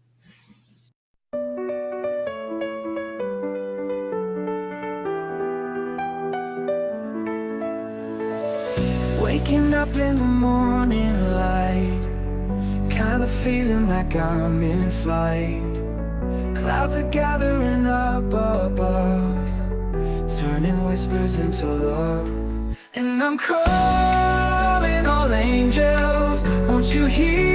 Speaker 1: Waking up in the morning light, kind of feeling like I'm in flight. Clouds are gathering up above, turning whispers into love. And I'm calling all angels, won't you hear